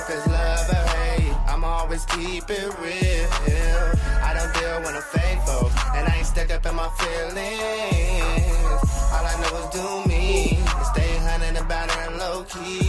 if it's love or hate, I'ma always keep it real. I don't deal when I'm faithful, and I ain't stuck up in my feelings. All I know is do me, and stay hunting about it and low key.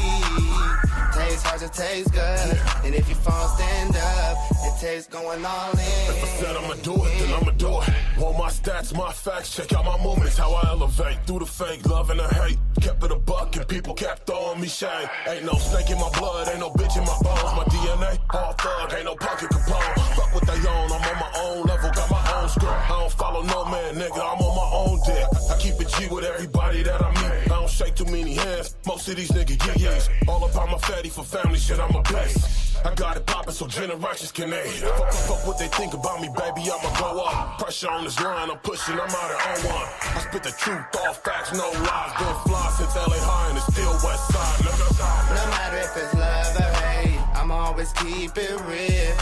Tastes hard to taste good, and if you fall, stand up. It tastes going all in. If I said I'ma do it, then I'ma do it. Want my stats, my facts, check out my movements, how I elevate through the fake love and the hate. Kept it a buck and people kept throwing me shade. Ain't no snake in my blood, ain't no bitch in my bones. My DNA, all thug, ain't no pocket Capone. Fuck what they own, I'm on my own level, got my own script. I don't follow no man, nigga, I'm on my own dick. I keep it G with everybody that I meet. I don't shake too many hands, most of these niggas get yes. All about my fatty for family shit, I'm a bless. I got it poppin' so generations can aid. Fuck what they think about me, baby, I'ma go up. Pressure on this line, I'm pushing, I'm out at 01. I spit the truth, all facts, no lies. Been fly since LA High and it's still West Side, nigga. No matter if it's love or hate, I'ma always keep it real.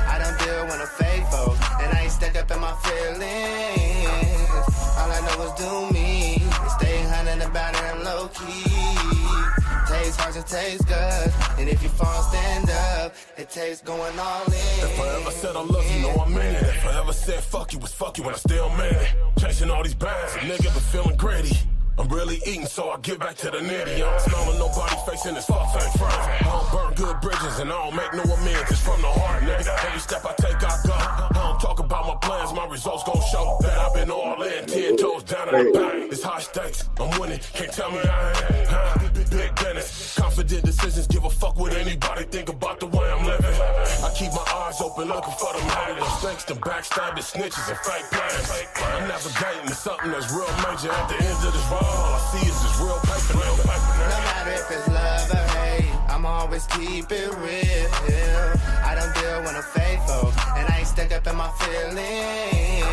I don't deal when I'm faithful, and I ain't stuck up in my feelings. All I know is do me, and stay hunting about it and low key. Tastes hard to taste good, and if you fall, stand up. It tastes going all in. If I ever said I love you, know I mean it. If I ever said fuck you, was fuck you, and I still mean it. Chasing all these bags, a nigga been feeling gritty. I'm really eating, so I get back to the nitty. I don't smell on nobody facing this fuck ain't friends. I don't burn good bridges, and I don't make no amends. It's from the heart, nigga. Every step I take, I go. I don't talk about my plans, my results gon' show that I've been all in. 10 toes down in the bank. It's high stakes, I'm winning. Can't tell me I ain't. Big business, confident decisions. Give a fuck what anybody think about the way I'm living. I keep my eyes open, looking for them haters. Snakes, the backstabbing snitches and fake plans. I'm navigating to something that's real major at the end of this road. All I see is this real paper. No matter if it's love or hate, I'ma always keep it real. I don't deal when I'm faithful, and I ain't stuck up in my feelings.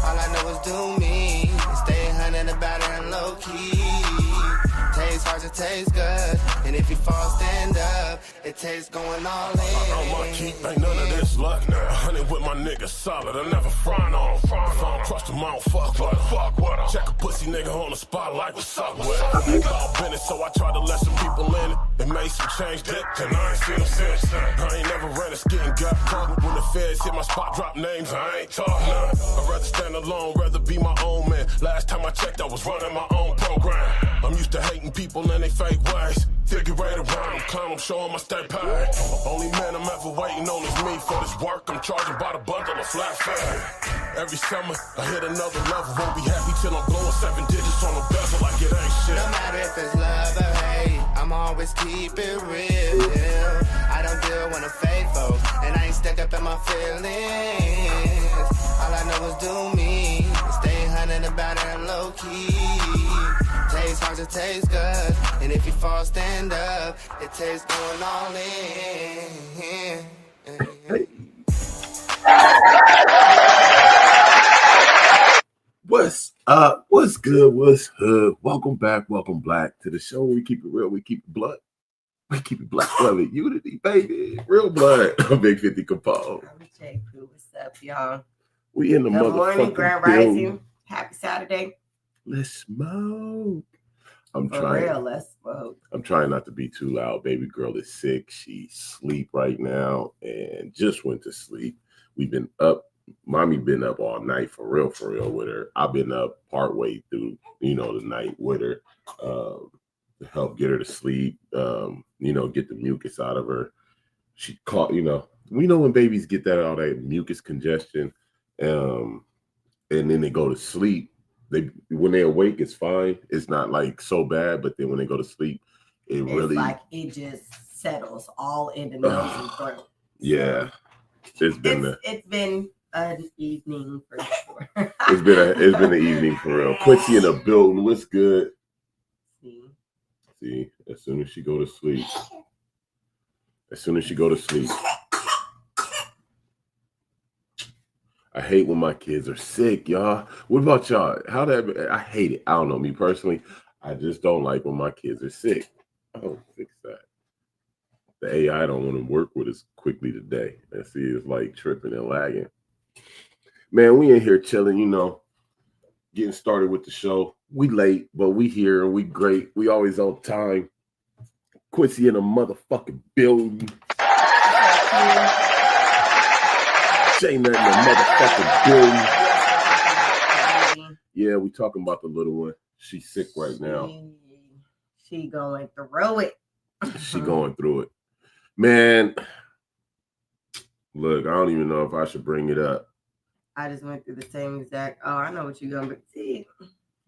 All I know is do me, and stay hunting about it and low key. Tastes hard to taste good, and if you fall, stand up. It tastes going all in. On my keep, ain't none of this luck now. 100 with my niggas solid, I never frown on. If I don't trust him, I don't fuck with him. Check a pussy nigga on the spot like what's up with it. All been it, so I try to let some people in it. It made some change, dick, and I ain't seen them since. I ain't never ran a skit and got caught. When the feds hit my spot, drop names, I ain't talk none. I'd rather stand alone, rather be my own man. Last time I checked, I was running my own program. I'm used to hating people and they fake ways. Figure right around them, clown them, show them I stay paid. Only man I'm ever waiting on is me. For this work, I'm charging by the bundle of flat fare. Every summer, I hit another level. Won't be happy till I'm blowing 7 digits on the bezel like it ain't shit. No matter if it's love or hate, I'ma always keep it real. I don't deal when I'm faithful, and I ain't stuck up in my feelings. All I know is do me, and stay hunting about it and low key. Tastes hard to taste good, and if you fall, stand up. It tastes going all in. What's up? What's good? What's hood? Welcome back. Welcome back to the show where we keep it real. We keep it blood. We keep it black. Love it. Unity, baby. Real blood. Big 50 Capone. I'm J. Crew. What's up, y'all? We in the Good morning, Grand Rising. Happy Saturday. Let's smoke. Let's smoke. I'm trying not to be too loud. Baby girl is sick. She's asleep right now and just went to sleep. We've been up. Mommy been up all night for real with her. I've been up partway through, the night with her to help get her to sleep, get the mucus out of her. She caught, we know when babies get all that mucus congestion, and then they go to sleep. When they awake, it's fine. It's not like so bad, but then when they go to sleep, it's really like it just settles all in the nose and throat. Yeah, it's been an evening for sure. it's been an evening for real. Quincy in the building. What's good? See, as soon as she go to sleep. I hate when my kids are sick, y'all. What about y'all? I hate it. I don't know. Me personally, I just don't like when my kids are sick. Oh, fix that. The AI don't want to work with us quickly today. And see, it's like tripping and lagging. Man, we in here chilling, getting started with the show. We late, but we here and we great. We always on time. Quincy in a motherfucking building. Jay Nut in a motherfucking building. Yeah, we talking about the little one. She's sick right now. She going through it. She going through it. Man, look, I don't even know if I should bring it up. I just went through the same exact. Oh, I know what you're gonna see.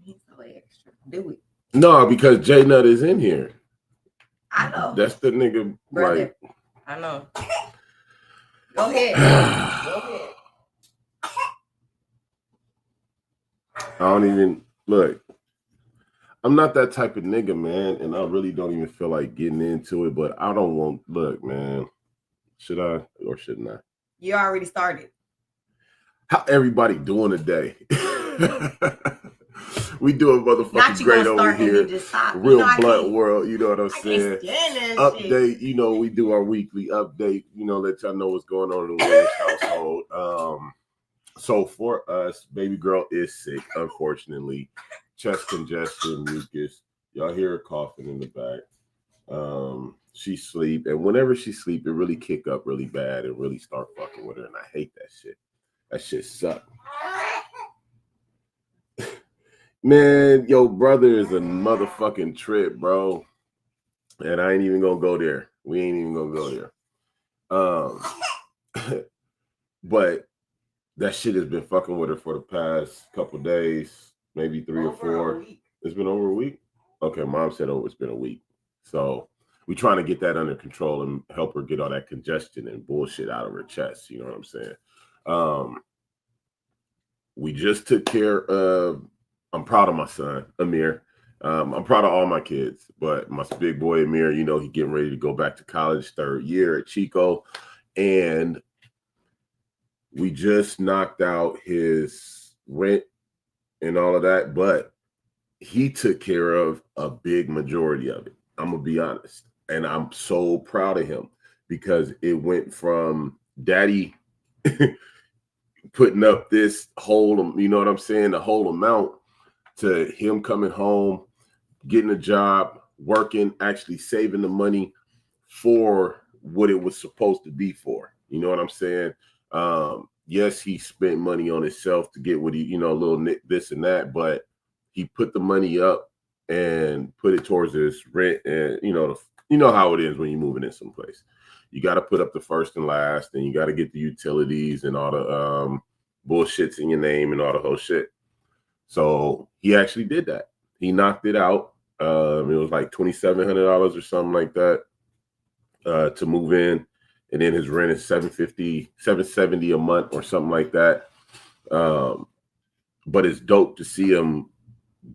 He's so extra. Do it. No, because Jay Nut is in here. I know. That's the nigga. Brother, like. I know. Go ahead. Go ahead. I don't even look. I'm not that type of nigga, man, and I really don't even feel like getting into it. But I don't want. Look, man. Should I or shouldn't I? You already started. How everybody doing today? We doing motherfucking great over here. Real blunt world, you know what I'm saying? Update, you know, we do our weekly update, you know, let y'all know what's going on in the Williams household. So for us, baby girl is sick, unfortunately. Chest congestion, mucus. Y'all hear her coughing in the back. She sleep, and whenever she sleep, it really kick up really bad and really start fucking with her, and I hate that shit. That shit suck. Man, your brother is a motherfucking trip, bro. And I ain't even gonna go there. We ain't even gonna go there. But that shit has been fucking with her for the past couple days, maybe 3 or 4. It's been over a week? Okay, mom said it's been a week. So we trying to get that under control and help her get all that congestion and bullshit out of her chest. You know what I'm saying? We just took care of, I'm proud of my son, Amir. I'm proud of all my kids, but my big boy, Amir, you know, he getting ready to go back to college, 3rd year at Chico. And we just knocked out his rent and all of that, but he took care of a big majority of it. I'm going to be honest. And I'm so proud of him because it went from daddy putting up this whole, you know what I'm saying, the whole amount, to him coming home, getting a job, working, actually saving the money for what it was supposed to be for. You know what I'm saying? Yes, he spent money on himself to get what he, you know, a little this and that, but he put the money up and put it towards his rent. And, you know how it is when you're moving in someplace. You got to put up the first and last, and you got to get the utilities and all the bullshits in your name and all the whole shit. So he actually did that. He knocked it out. It was like $2,700 or something like that to move in. And then his rent is $770 a month or something like that. But it's dope to see him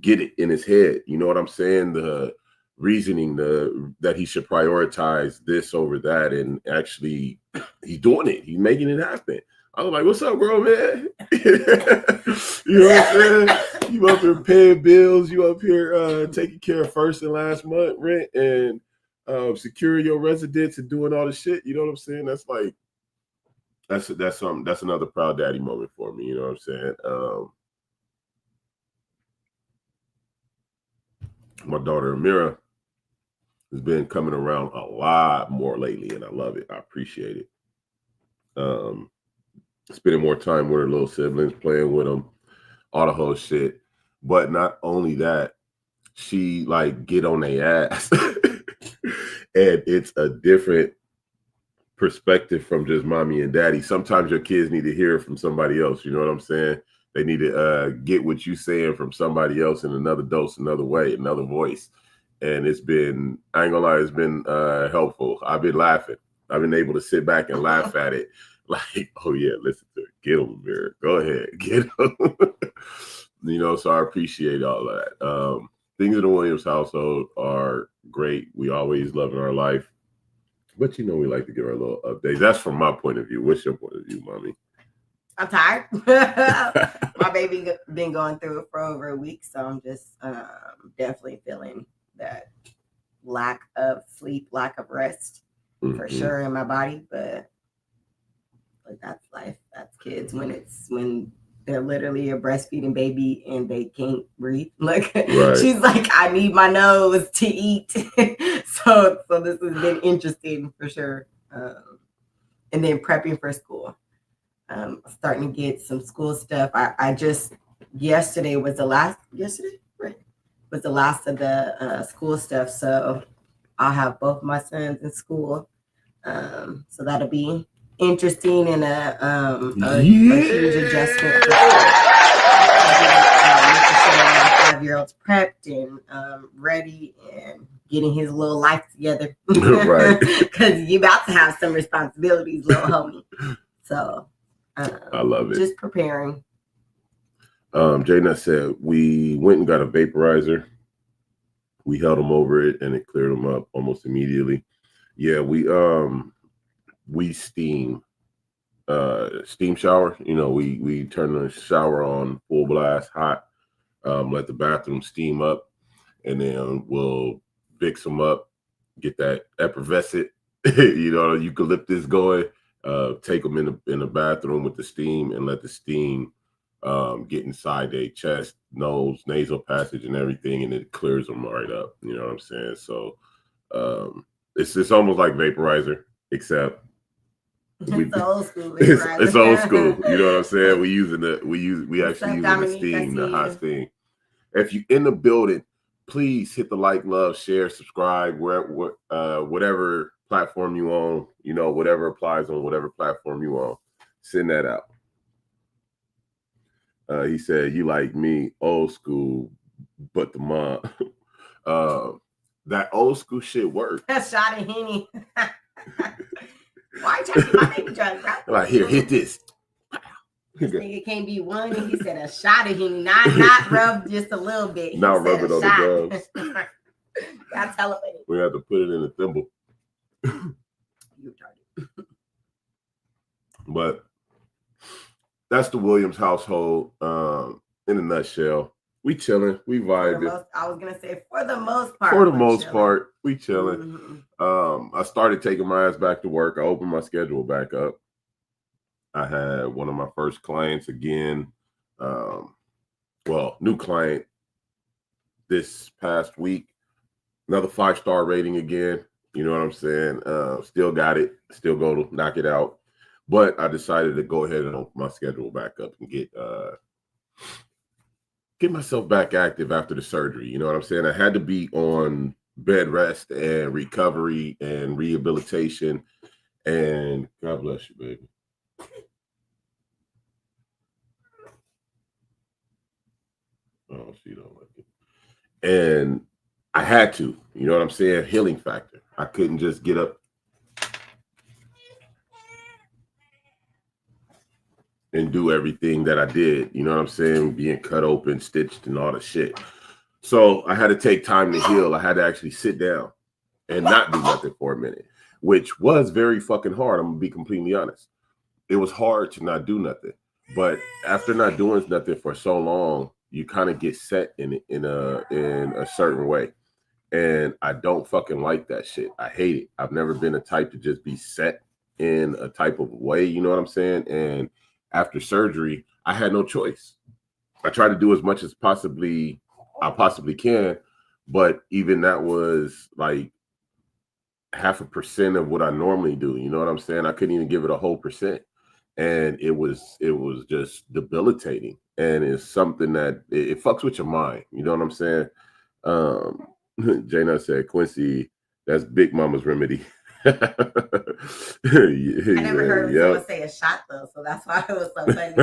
get it in his head. You know what I'm saying? The reasoning that he should prioritize this over that, and actually he's doing it. He's making it happen. I was like, what's up, bro, man? You know what I'm saying? You up here paying bills. You up here taking care of first and last month rent and securing your residence and doing all the shit. You know what I'm saying? That's like, that's something. That's another proud daddy moment for me. You know what I'm saying? My daughter Amira has been coming around a lot more lately, and I love it. I appreciate it. Spending more time with her little siblings, playing with them, all the whole shit. But not only that, she like get on their ass. And it's a different perspective from just mommy and daddy. Sometimes your kids need to hear it from somebody else. You know what I'm saying? They need to get what you're saying from somebody else in another dose, another way, another voice. And it's been, I ain't gonna lie, it's been helpful. I've been laughing. I've been able to sit back and laugh at it. Like, oh yeah, listen to it. Get him, Amir. Go ahead, get him. You know, so I appreciate all that. Things in the Williams household are great. We always love in our life. But you know, we like to give our little updates. That's from my point of view. What's your point of view, mommy? I'm tired. My baby been going through it for over a week, so I'm just definitely feeling that lack of sleep, lack of rest for sure in my body. But that's life. That's kids. When they're literally a breastfeeding baby and they can't breathe. Like Right. she's like, I need my nose to eat. so this has been interesting for sure. And then prepping for school. Starting to get some school stuff. I just yesterday was the last of the school stuff. So I'll have both my sons in school. So that'll be interesting and a huge adjustment. My 5-year-old's prepped and ready and getting his little life together. Right. Because you about to have some responsibilities, little homie. So I love it. Just preparing. J-Nut said, we went and got a vaporizer. We held them over it and it cleared them up almost immediately. Yeah, we steam shower. You know, we turn the shower on full blast hot, let the bathroom steam up, and then we'll fix them up, get that effervescent, eucalyptus going, take them in the bathroom with the steam and let the steam get inside their chest, nose, nasal passage and everything, and it clears them right up. You know what I'm saying? So it's almost like vaporizer, except it's old school. It's old school. You know what I'm saying? We actually using the steam, the hot steam. If you're in the building, please hit the like, love, share, subscribe, whatever platform you own, whatever applies on whatever platform you own. Send that out. He said, you like me, old school, but the mom. That old school shit works. Shot of Henny. Why are you touching my baby drugs, bro? Like, here, hit this. This nigga can't be one. And he said a shot of Henny, not rub just a little bit. Not rub it on the drugs. Gotta tell him. We have to put it in a thimble. You retarded. But that's the Williams household in a nutshell. We chilling, we vibing. I was gonna say for the most part. For the most part, we chilling. Mm-hmm. I started taking my ass back to work. I opened my schedule back up. I had one of my first clients again. New client this past week. Another 5-star rating again. You know what I'm saying? Still got it. Still go to knock it out. But I decided to go ahead and open my schedule back up and get myself back active after the surgery. You know what I'm saying? I had to be on bed rest and recovery and rehabilitation. And God bless you, baby. Oh, she don't like it. And I had to, you know what I'm saying? Healing factor. I couldn't just get up and do everything that I did, you know what I'm saying? Being cut open, stitched, and all the shit. So I had to take time to heal. I had to actually sit down and not do nothing for a minute, which was very fucking hard. I'm gonna be completely honest. It was hard to not do nothing. But after not doing nothing for so long, you kind of get set in a certain way. And I don't fucking like that shit. I hate it. I've never been a type to just be set in a type of way, you know what I'm saying? And after surgery, I had no choice. I tried to do as much as I possibly can, but even that was like 0.5% of what I normally do. You know what I'm saying? I couldn't even give it a whole percent. And it was just debilitating. And it's something that it fucks with your mind. You know what I'm saying? Jana said, Quincy, that's Big Mama's remedy. I never heard someone say a shot though, so that's why it was so funny.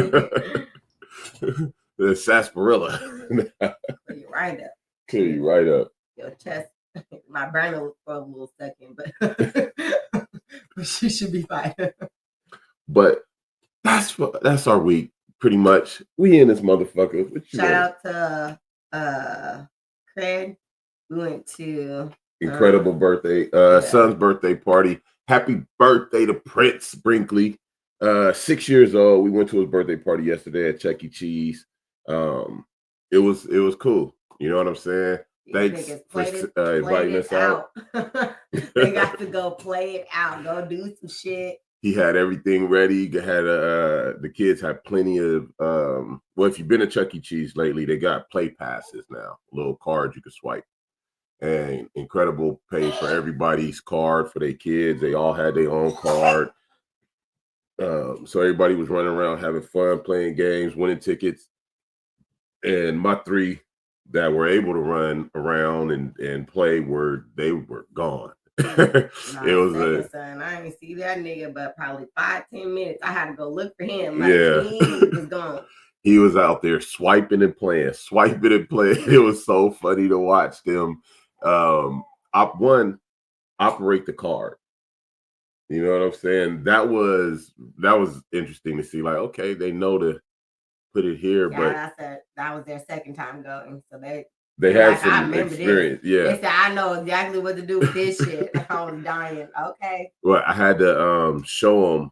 The sarsaparilla. Clear you right up. Clear you right up. Your chest, my burner was for a little second, but she should be fine. But that's our week, pretty much. We in this motherfucker. Shout out to Craig. We went to incredible birthday, son's birthday party. Happy birthday to Prince Brinkley. 6 years old. We went to his birthday party yesterday at Chuck E. Cheese. It was cool. You know what I'm saying? Thanks for inviting us out. They got to go play it out. Go do some shit. He had everything ready. Had the kids had plenty of well, if you've been to Chuck E. Cheese lately, they got play passes now, little cards you can swipe. And Incredible paid for everybody's card for their kids. They all had their own card. So everybody was running around having fun, playing games, winning tickets. And my 3 that were able to run around and play were gone. It was son. I didn't see that nigga, but probably 5-10 minutes. I had to go look for him. He was gone. He was out there swiping and playing. It was so funny to watch them. Operate the card. You know what I'm saying? That was interesting to see. Like, okay, they know to put it here, but I said that was their second time going, so they had some experience. This. Yeah, they said I know exactly what to do with this shit. I was dying. Okay. Well, I had to show them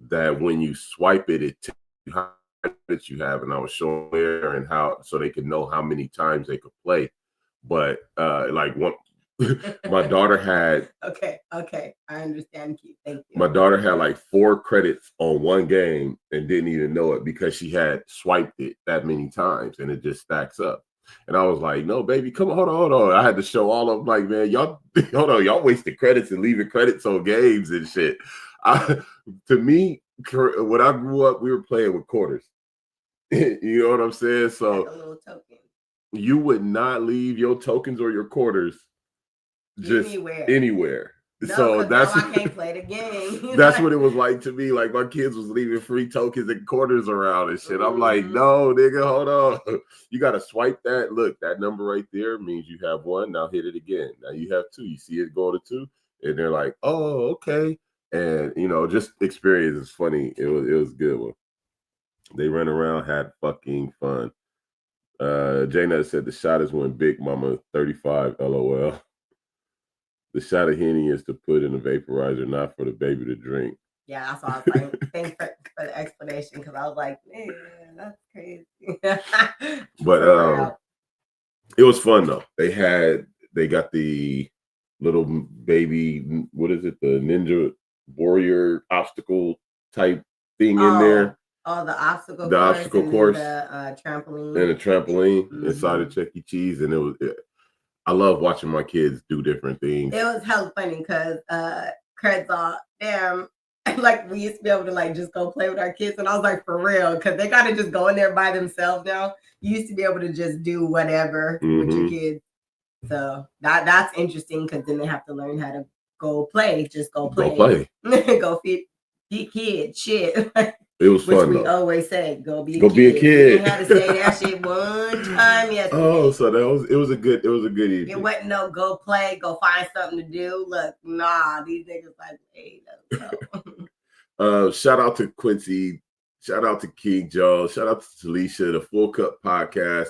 that when you swipe it, it tells you how many you have, and I was showing where and how, so they could know how many times they could play. But my daughter had okay, I understand, Keith. Thank you. My daughter had like 4 credits on one game and didn't even know it because she had swiped it that many times, and it just stacks up. And I was like, no, baby, come on, hold on. I had to show all of them, like, man, y'all hold on, y'all wasted credits and leaving credits on games and shit. To me, when I grew up, we were playing with quarters. You know what I'm saying? So like a little token. You would not leave your tokens or your quarters just anywhere. No, so that's I can't play the game. That's what it was like to me. Like, my kids was leaving free tokens and quarters around and shit. I'm like, no, nigga, hold on. You got to swipe that. Look, that number right there means you have 1. Now hit it again. Now you have 2. You see it go to 2, and they're like, oh, okay. And just experience is funny. It was a good one. They ran around, had fucking fun. J-Nut said the shot is when Big Mama 35, LOL. The shot of Henny is to put in a vaporizer, not for the baby to drink. Yeah, that's what I was like. Thanks for the explanation, because I was like, man, that's crazy. But it was fun though. They got the little baby, what is it? The Ninja Warrior obstacle type thing in there. Oh, the obstacle course. The trampoline. And a trampoline inside of Chuck E. Cheese. And I love watching my kids do different things. It was hella funny because Cred's all, damn, like we used to be able to like just go play with our kids. And I was like, for real, because they got to just go in there by themselves now. You used to be able to just do whatever with your kids. So that's interesting, because then they have to learn how to go play. Just go play. Go feed kids. Shit. It was fun. We always say, go be a kid. We had to say that shit one time yesterday. Oh, so it was a good evening. It wasn't no go play, go find something to do. Look, nah, these niggas like, hey, no. Shout out to Quincy. Shout out to King Joe. Shout out to Talisha, the Full Cup Podcast.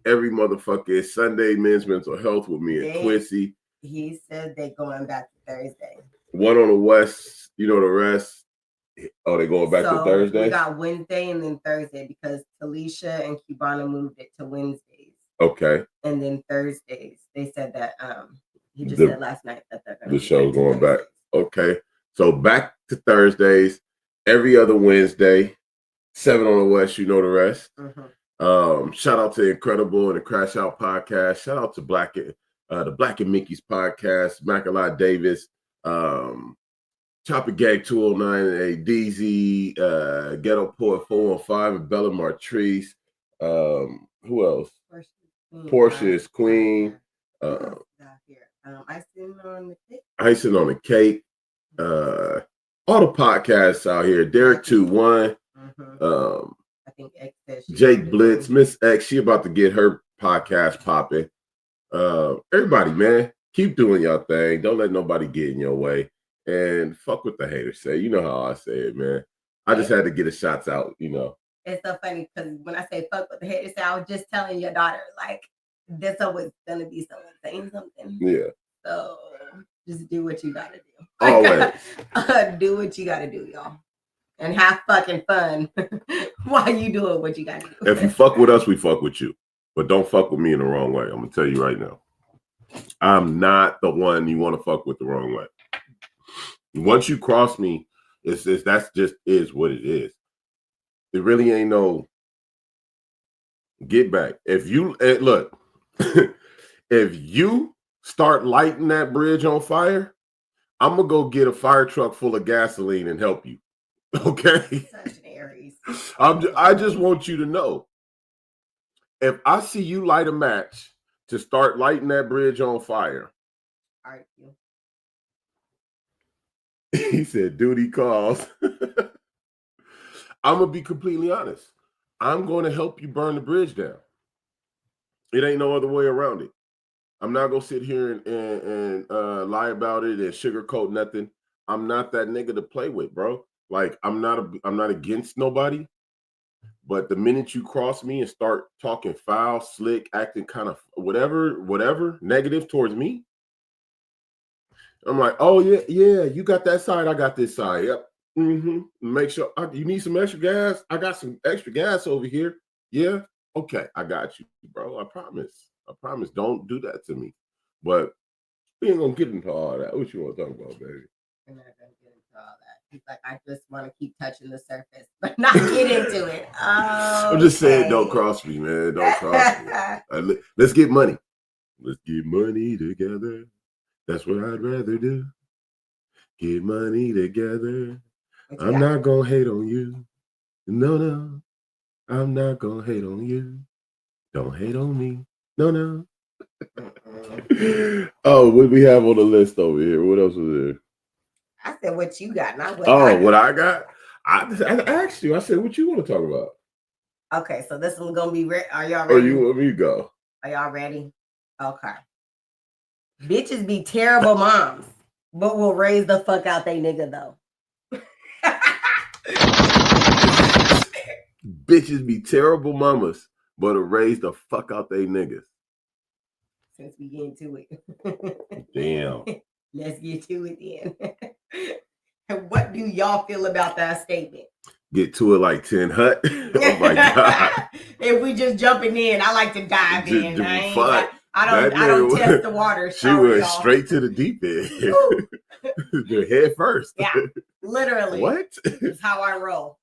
Every motherfucking Sunday, Men's Mental Health with me and Quincy. He said they're going back to Thursday. One on the West, the rest. Oh, they're going back to Thursday? We got Wednesday and then Thursday, because Talisha and Cubana moved it to Wednesdays. Okay. And then Thursdays. They said that he just said last night that they're going to the show's going back. Okay. So back to Thursdays, every other Wednesday, 7 on the West, the rest. Mm-hmm. Shout out to Incredible and the Crash Out Podcast. Shout out to the Black and Mickey's Podcast, Mackala Davis, Chopper Gag 209, DZ, Ghetto Poet 415, and Bella Martrice. Who else? Portia is Queen. Icing on the Cake. All the podcasts out here. Derek 21. I think X says Jake Blitz, Miss X. She about to get her podcast popping. Everybody, man, keep doing your thing. Don't let nobody get in your way. And fuck what the haters say. You know how I say it, man. I just had to get the shots out, It's so funny, because when I say fuck what the haters say, I was just telling your daughter, like, there's always going to be someone saying something. Yeah. So just do what you got to do. Always. Do what you got to do, y'all. And have fucking fun while you doing what you got to do. If you fuck with us, we fuck with you. But don't fuck with me in the wrong way. I'm going to tell you right now. I'm not the one you want to fuck with the wrong way. Once you cross me It's that's just is what it is. It really ain't no get back. If you look, if you start lighting that bridge on fire, I'm gonna go get a fire truck full of gasoline and help you. Okay. Such an Aries. I just want you to know, if I see you light a match to start lighting that bridge on fire, argue. He said, duty calls. I'm gonna be completely honest. I'm going to help you burn the bridge down. It ain't no other way around it. I'm not gonna sit here and lie about it and sugarcoat nothing. I'm not that nigga to play with, bro. Like I'm not against nobody, but the minute you cross me and start talking foul, slick, acting kind of whatever negative towards me, I'm like, oh yeah, you got that side, I got this side. Yep. Make sure you need some extra gas. I got some extra gas over here. Yeah. Okay, I got you, bro. I promise. Don't do that to me. But we ain't gonna get into all that. What you want to talk about, baby? We're not gonna get into all that. He's like, I just want to keep touching the surface, but not get into it. I'm just saying, don't cross me, man. Don't cross me. Let's get money. Let's get money together. That's what I'd rather do. Get money together. I'm not gonna hate on you. No. I'm not gonna hate on you. Don't hate on me. No. Oh, what we have on the list over here? What else was there? I said what you got, not what what I got? I asked you. I said, what you want to talk about? Okay, so this one's gonna be are y'all ready? Oh, you want me to go? Are y'all ready? Okay. Bitches be terrible moms, but will raise the fuck out they nigga though. Bitches be terrible mamas, but will raise the fuck out they niggas. Since we get into it. Damn. Let's get to it then. What do y'all feel about that statement? Get to it like 10 Hut. Oh my God. If we just jumping in, I like to dive in. I don't test the water. She went straight to the deep end. The head first. Yeah, literally. What? That's how I roll.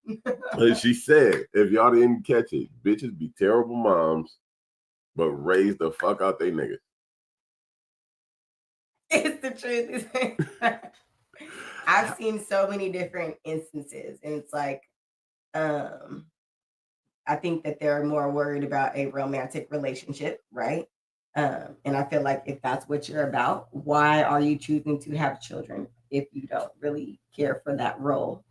She said, if y'all didn't catch it, bitches be terrible moms, but raise the fuck out they niggas. It's the truth. I've seen so many different instances, and it's like, I think that they're more worried about a romantic relationship, right? And I feel like if that's what you're about, why are you choosing to have children if you don't really care for that role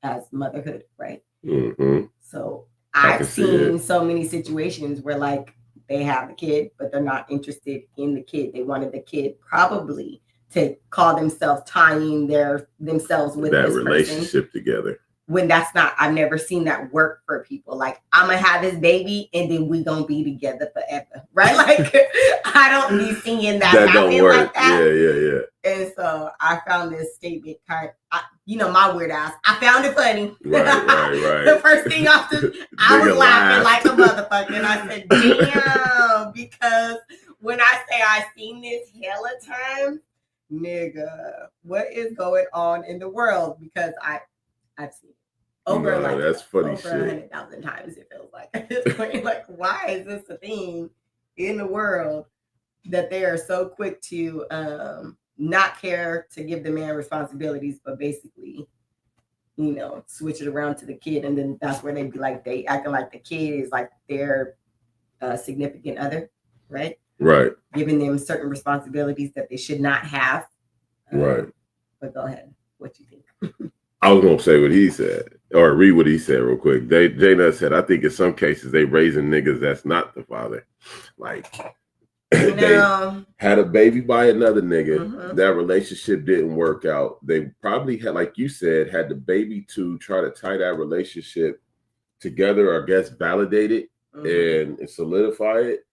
as motherhood, right? Mm-hmm. So I've seen so many situations where like they have a kid, but they're not interested in the kid. They wanted the kid probably to call themselves tying themselves with that this relationship person. Together. When that's not, I've never seen that work for people. Like, I'm gonna have this baby and then we gonna be together forever, right? Like, I don't be seeing that happen like that. Yeah. And so I found this statement my weird ass. I found it funny. Right. The first thing I was laughing like a motherfucker, and I said, "Damn!" Because when I say I seen this hella time, nigga, what is going on in the world? Because I've seen it. That's funny over shit. 100,000 times it feels like at this point. Like, why is this a thing in the world that they are so quick to not care to give the man responsibilities, but basically, switch it around to the kid, and then that's where they'd be like they acting like the kid is like their significant other, right? Right. Giving them certain responsibilities that they should not have. Right. But go ahead. What you think? I was gonna say what he said, or read what he said real quick. J-Nut said, I think in some cases they raising niggas that's not the father. Like they had a baby by another nigga. Mm-hmm. That relationship didn't work out. They probably had, like you said, had the baby to try to tie that relationship together, or I guess validate it and solidify it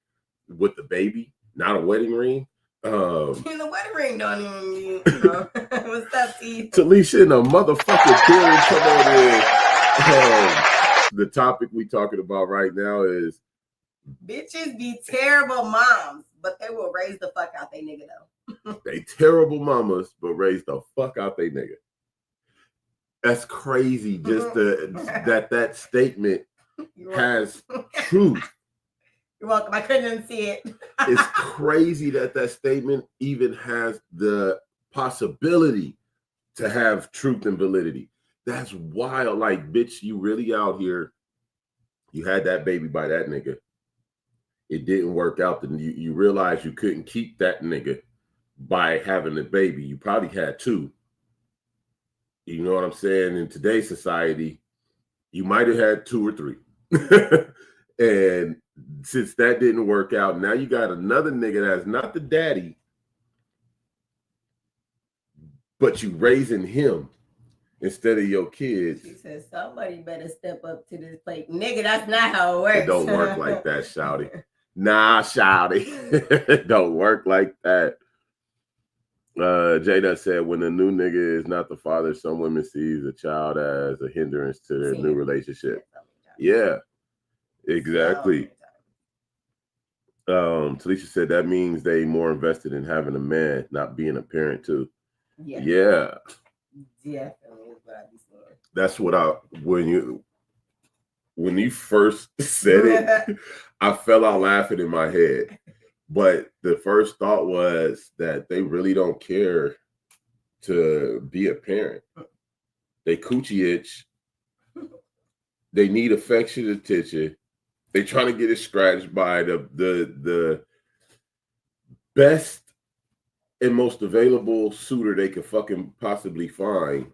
with the baby, not a wedding ring. The wedding ring don't even mean what's up, T? Talisha in a motherfucking building. Come on in. The topic we talking about right now is bitches be terrible moms, but they will raise the fuck out they nigga though. They terrible mamas, but raise the fuck out they nigga. That's crazy. Just that statement You're has truth. You're welcome. I couldn't see it. It's crazy that statement even has the possibility to have truth and validity. That's wild. Like, bitch, you really out here. You had that baby by that nigga. It didn't work out. Then you realize you couldn't keep that nigga by having a baby. You probably had two. You know what I'm saying? In today's society, you might have had two or three. And since that didn't work out, now you got another nigga that's not the daddy, but you raising him instead of your kids. She says, somebody better step up to this plate. Nigga, that's not how it works. It don't work like that, shouty. Nah, shouty. It don't work like that. Jada said, when the new nigga is not the father, some women sees a child as a hindrance to their new relationship. Yeah, exactly. Talisha said that means they more invested in having a man, not being a parent too. Yeah. Definitely is what I be saying. That's what when you first said it, I fell out laughing in my head. But the first thought was that they really don't care to be a parent. They coochie itch. They need affection and attention. They trying to get it scratched by the best and most available suitor they could fucking possibly find.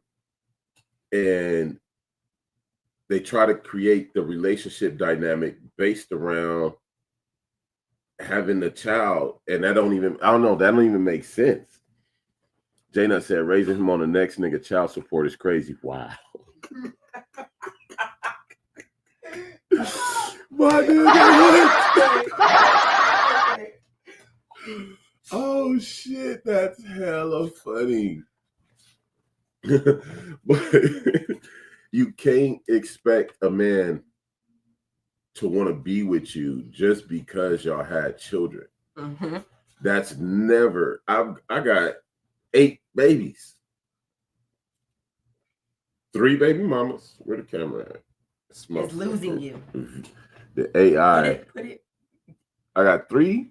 And they try to create the relationship dynamic based around having a child. And that don't even make sense. Jana said, raising him on the next nigga child support is crazy. Wow. My nigga. Oh shit, that's hella funny. But you can't expect a man to want to be with you just because y'all had children. Mm-hmm. That's never. I got 8 babies, 3 baby mamas. Where the camera at? It's losing you. The AI. Put it. I got 3.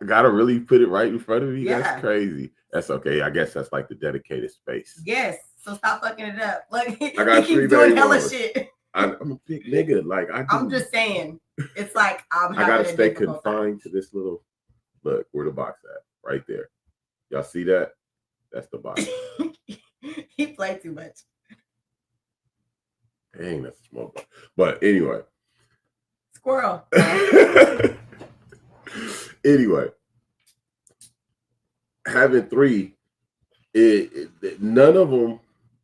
I gotta really put it right in front of me. Yeah. That's crazy. That's okay. I guess that's like the dedicated space. Yes. So stop fucking it up. Look, I got 3 doing hella shit. I'm a big nigga. Like I'm just saying. It's like I gotta stay confined to this little. Look, where the box at? Right there. Y'all see that? That's the box. He played too much. Dang, that's a small box. But anyway. Squirrel. Anyway, having 3, none of them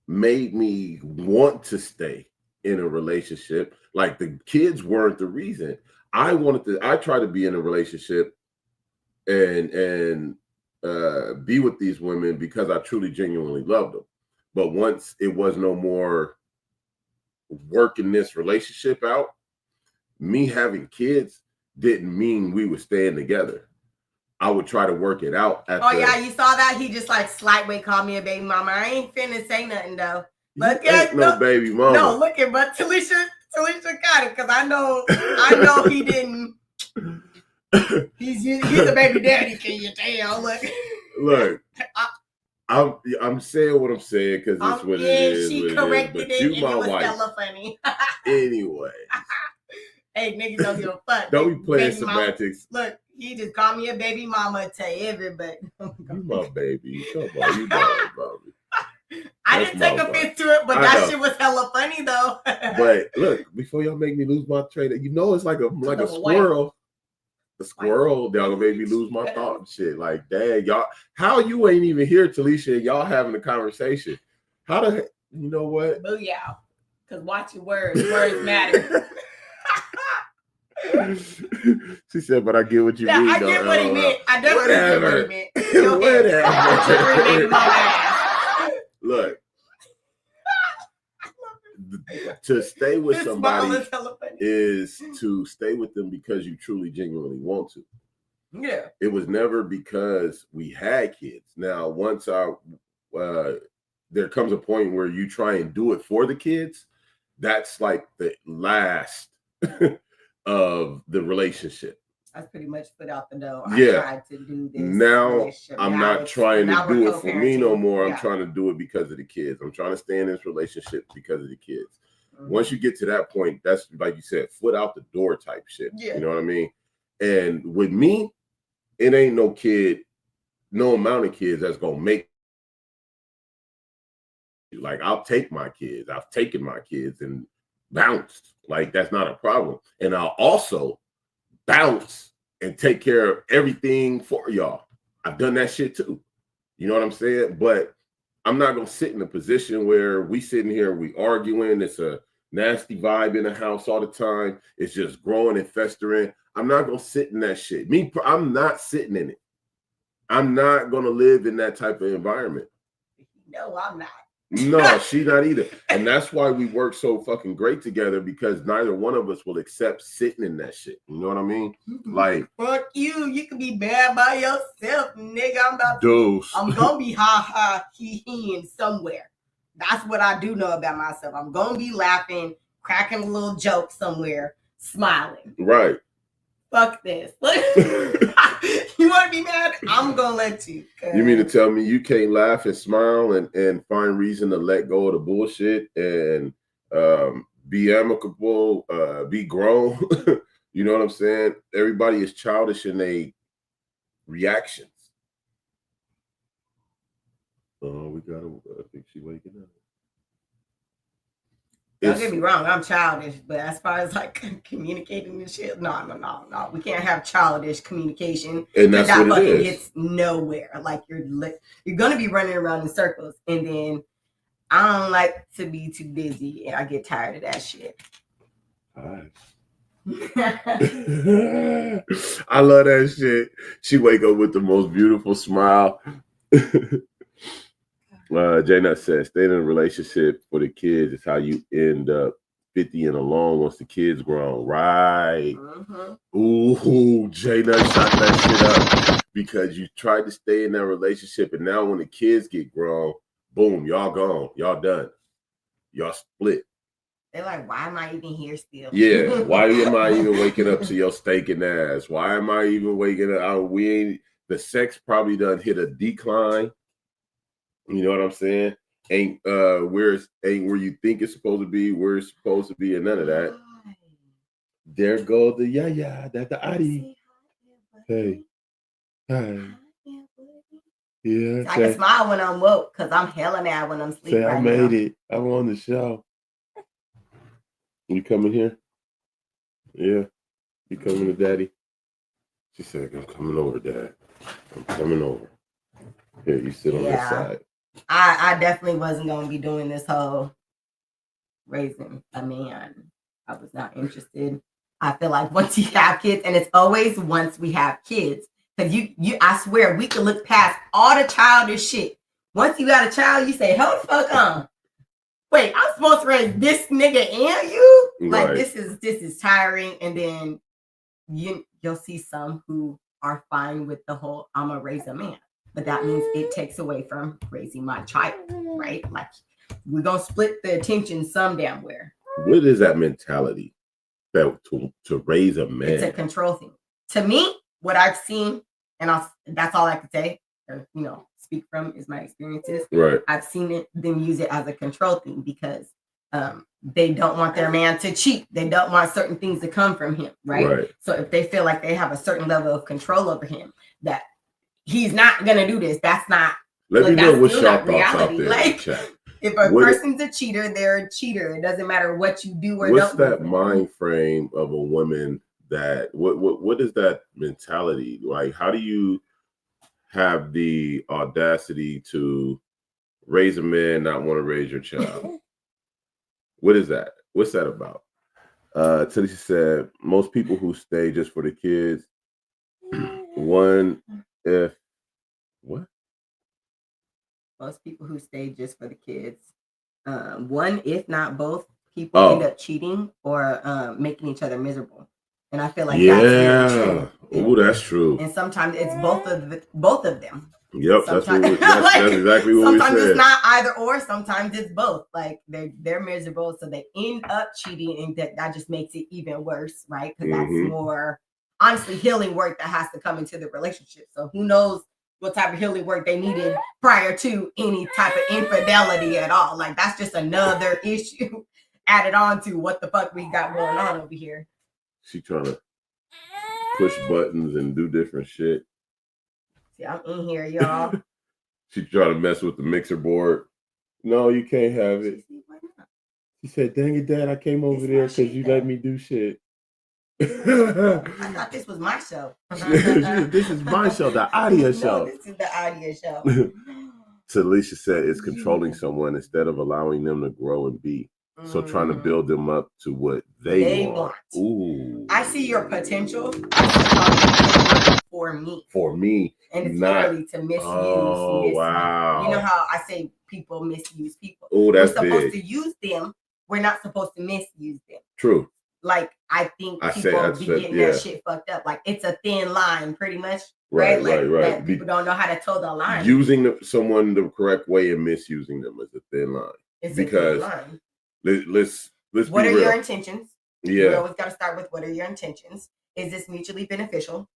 made me want to stay in a relationship. Like the kids weren't the reason. I tried to be in a relationship and be with these women because I truly genuinely loved them. But once it was no more working this relationship out, me having kids didn't mean we were staying together. I would try to work it out. Yeah, you saw that? He just like slightly called me a baby mama. I ain't finna say nothing though. Look at no baby mama. No, look at but Talisha got it because I know he didn't. He's a baby daddy. Can you tell? Look. I'm saying what I'm saying because it's what it is. She corrected it, and it was hella funny. Anyway. Hey, niggas don't give a fuck. Don't be playing semantics. Mama. Look, he just called me a baby mama to everybody. You my baby. Come on, you know it, baby. I didn't take offense to it, but that shit was hella funny though. But look, before y'all make me lose my train, it's like a squirrel. The squirrel, y'all gonna make me lose my thought and shit. Like, dang, y'all, how you ain't even here, Talisha, and y'all having a conversation? How the heck, you know what? Booyah. Because watch your words. Words matter. She said, but I get what you mean. I get what he meant. I definitely get what he meant. Whatever. Look. To stay with somebody is to stay with them because you truly, genuinely want to. Yeah. It was never because we had kids. Now, once the there comes a point where you try and do it for the kids. That's like the last of the relationship. That's pretty much put out the door. Yeah. I tried to do this. Now I'm not trying to do it for me no more. I'm Yeah. trying to do it because of the kids. I'm trying to stay in this relationship because of the kids. Mhm. Once you get to that point, that's like you said, foot out the door type shit. Yeah. You know what I mean? And with me, it ain't no kid, no amount of kids that's gonna make. Like, I'll take my kids. I've taken my kids and bounced. Like, that's not a problem. And I'll also bounce and take care of everything for y'all. I've done that shit too. You know what I'm saying? But I'm not gonna sit in a position where we sitting here, we arguing. It's a nasty vibe in the house all the time. It's just growing and festering. I'm not gonna sit in that shit. I'm not sitting in it. I'm not gonna live in that type of environment. No, I'm not. No, she not either. And that's why we work so fucking great together, because neither one of us will accept sitting in that shit. You know what I mean? Like, fuck you. You can be bad by yourself, nigga. I'm gonna be he in somewhere. That's what I do know about myself. I'm gonna be laughing, cracking a little joke somewhere, smiling. Right. Fuck this. You want to be mad? I'm gonna let you. You mean to tell me you can't laugh and smile and find reason to let go of the bullshit and be amicable, be grown? You know what I'm saying? Everybody is childish in their reactions. Oh, I think she's waking up. Don't get me wrong, I'm childish, but as far as like communicating and shit, no. We can't have childish communication. And that's that what it is. Gets nowhere. Like you're gonna be running around in circles, and then I don't like to be too busy, and I get tired of that shit. I love that shit. She wake up with the most beautiful smile. J-Nut says, staying in a relationship for the kids is how you end up 50 and alone once the kids grown. Right. Mm-hmm. Ooh, J-Nut shot that shit up because you tried to stay in that relationship, and now when the kids get grown, boom, y'all gone. Y'all done. Y'all split. They're like, why am I even here still? Yeah, why am I even waking up to your stinking ass? Why am I even waking up? The sex probably done hit a decline. You know what I'm saying? Ain't where you think it's supposed to be, where it's supposed to be, and none of that. Hi. There goes the that's the Adi. Hey. Hi. Yeah. I can smile when I'm woke because I'm hella mad when I'm sleeping. Say, I made it. I'm on the show. You coming here? Yeah. You coming to Daddy? She said, I'm coming over, Dad. I'm coming over. Here, you sit on this side. I definitely wasn't going to be doing this whole raising a man. I was not interested. I feel like once you have kids, and it's always once we have kids, because I swear we can look past all the childish shit. Once you got a child, you say, hold the fuck on. Wait, I'm supposed to raise this nigga and you? Like, right. This is tiring. And then you'll see some who are fine with the whole I'm gonna raise a man. But that means it takes away from raising my child, right? Like, we're going to split the attention some damn where. What is that mentality that to raise a man? It's a control thing. To me, what I've seen, and that's all I can say, or, speak from is my experiences. Right. I've seen them use it as a control thing because they don't want their man to cheat. They don't want certain things to come from him, right? So if they feel like they have a certain level of control over him, that he's not gonna do this. That's not. Let me know what y'all thoughts out there. Like, if a person's a cheater, they're a cheater. It doesn't matter what you do or what's don't. What's that mind frame of a woman that? What is that mentality? Like, how do you have the audacity to raise a man, not want to raise your child? What is that? What's that about? Tanisha said most people who stay just for the kids. Most people who stay just for the kids, one, if not both, people end up cheating or making each other miserable. And I feel like that's very true. Oh, that's true. And sometimes it's both of them. Yep, that's Sometimes- that's exactly what we Sometimes said. it's not either or. Sometimes it's both. Like they're miserable, so they end up cheating, and that just makes it even worse, right? Because that's Mhm. more honestly healing work that has to come into the relationship. So who knows what type of healing work they needed prior to any type of infidelity at all? Like that's just another issue added on to what the fuck we got going on over here. She trying to push buttons and do different shit. See, I'm in here, y'all. She trying to mess with the mixer board. No, you can't have it. Why not? She said, "Dang it, Dad, I came over It's there my because shit, you though. let me do shit." I thought this was my show. This is my show, the audio show. No, this is the audio show. Talisha said it's controlling someone instead of allowing them to grow and be. So trying to build them up to what they want. Ooh. I see your potential for me. For me. And it's not, literally to misuse. Oh, wow. You know how I say people misuse people? Oh, that's We're supposed big. to use them. We're not supposed to misuse them. True. Like, I think people be getting that shit fucked up. Like, it's a thin line, pretty much. Right. That people don't know how to toe the line. Using someone the correct way and misusing them is a thin line. It's because a thin line. Let's what be are real. your intentions? Yeah. You always got to start with what are your intentions? Is this mutually beneficial?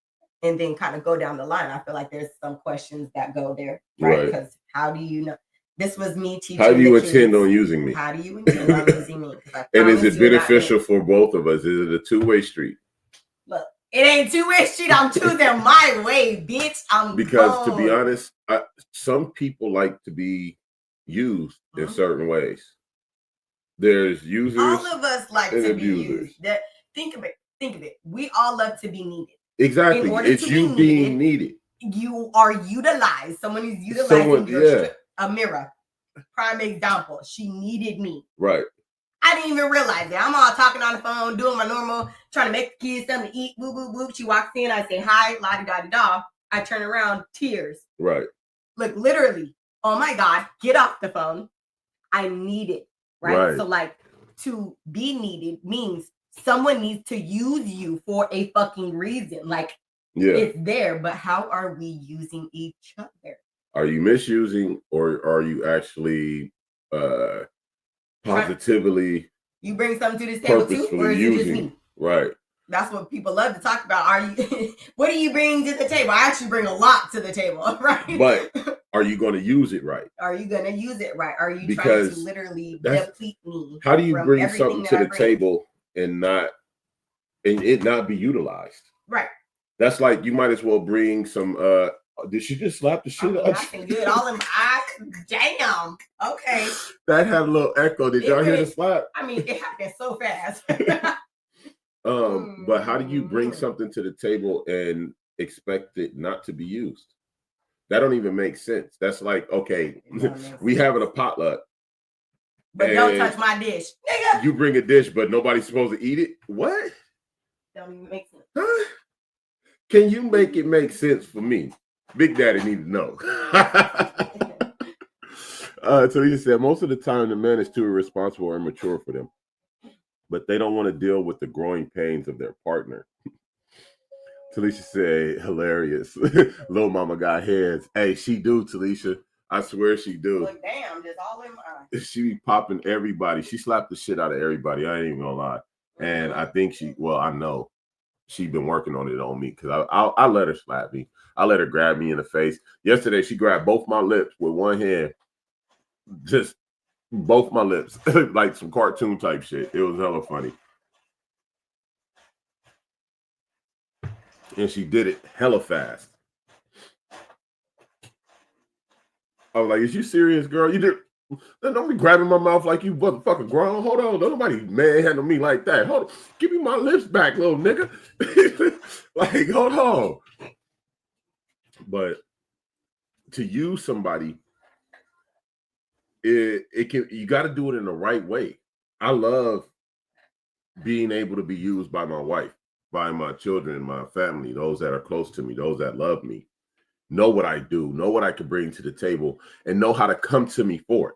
And then kind of go down the line. I feel like there's some questions that go there, right? Because how do you know? This was me teaching. How do you intend on using me? How do you intend on using me? And is it beneficial for both of us? Is it a two-way street? Look, it ain't two-way street. I'm choosing my way, bitch. Because to be honest, some people like to be used in certain ways. There's users. All of us like and to abusers. be used. Think of it. We all love to be needed. Exactly. It's you being needed. You are utilized. Someone is utilizing your a mirror. Prime example. She needed me. Right. I didn't even realize it. I'm all talking on the phone, doing my normal, trying to make the kids something to eat. Boop, boop, boop. She walks in. I say hi, la-di-da-di-da. I turn around, tears. Right. Look, literally. Oh my God, get off the phone. I need it. Right. So like to be needed means someone needs to use you for a fucking reason. Like it's there, but how are we using each other? Are you misusing or are you actually positively? You bring something to this table too, or is it just me? Right. That's what people love to talk about. Are you? What do you bring to the table? I actually bring a lot to the table, right? But are you going to use it right? Are you going to use it right? Are you trying to literally deplete me? How do you bring something to the table and it not be utilized? Right. That's like you might as well bring some. Did she just slap the shit out? Good. All in my eyes. Damn. Okay. That had a little echo. Did y'all hear the slap? I mean, it happened so fast. But how do you bring something to the table and expect it not to be used? That don't even make sense. That's like, okay, we having a potluck. But don't touch my dish. Nigga. You bring a dish, but nobody's supposed to eat it? What? Don't even make sense. Huh? Can you make it make sense for me? Big Daddy need to know. So he said, most of the time the man is too irresponsible or immature for them. But they don't want to deal with the growing pains of their partner. Talisha said, hilarious. Little mama got heads. Hey, she do, Talisha. I swear she do. Look, damn, just all in my eyes. She be popping everybody. She slapped the shit out of everybody. I ain't even gonna lie. And I think I know she been working on it on me because I let her slap me. I let her grab me in the face. Yesterday, she grabbed both my lips with one hand. Just both my lips. Like some cartoon type shit. It was hella funny. And she did it hella fast. I was like, is you serious, girl? You did. Don't be grabbing my mouth like you motherfucking grown. Hold on. Don't nobody manhandle me like that. Hold on. Give me my lips back, little nigga. Like, hold on. But to use somebody, you got to do it in the right way. I love being able to be used by my wife, by my children, my family, those that are close to me, those that love me, know what I do, know what I can bring to the table, and know how to come to me for it.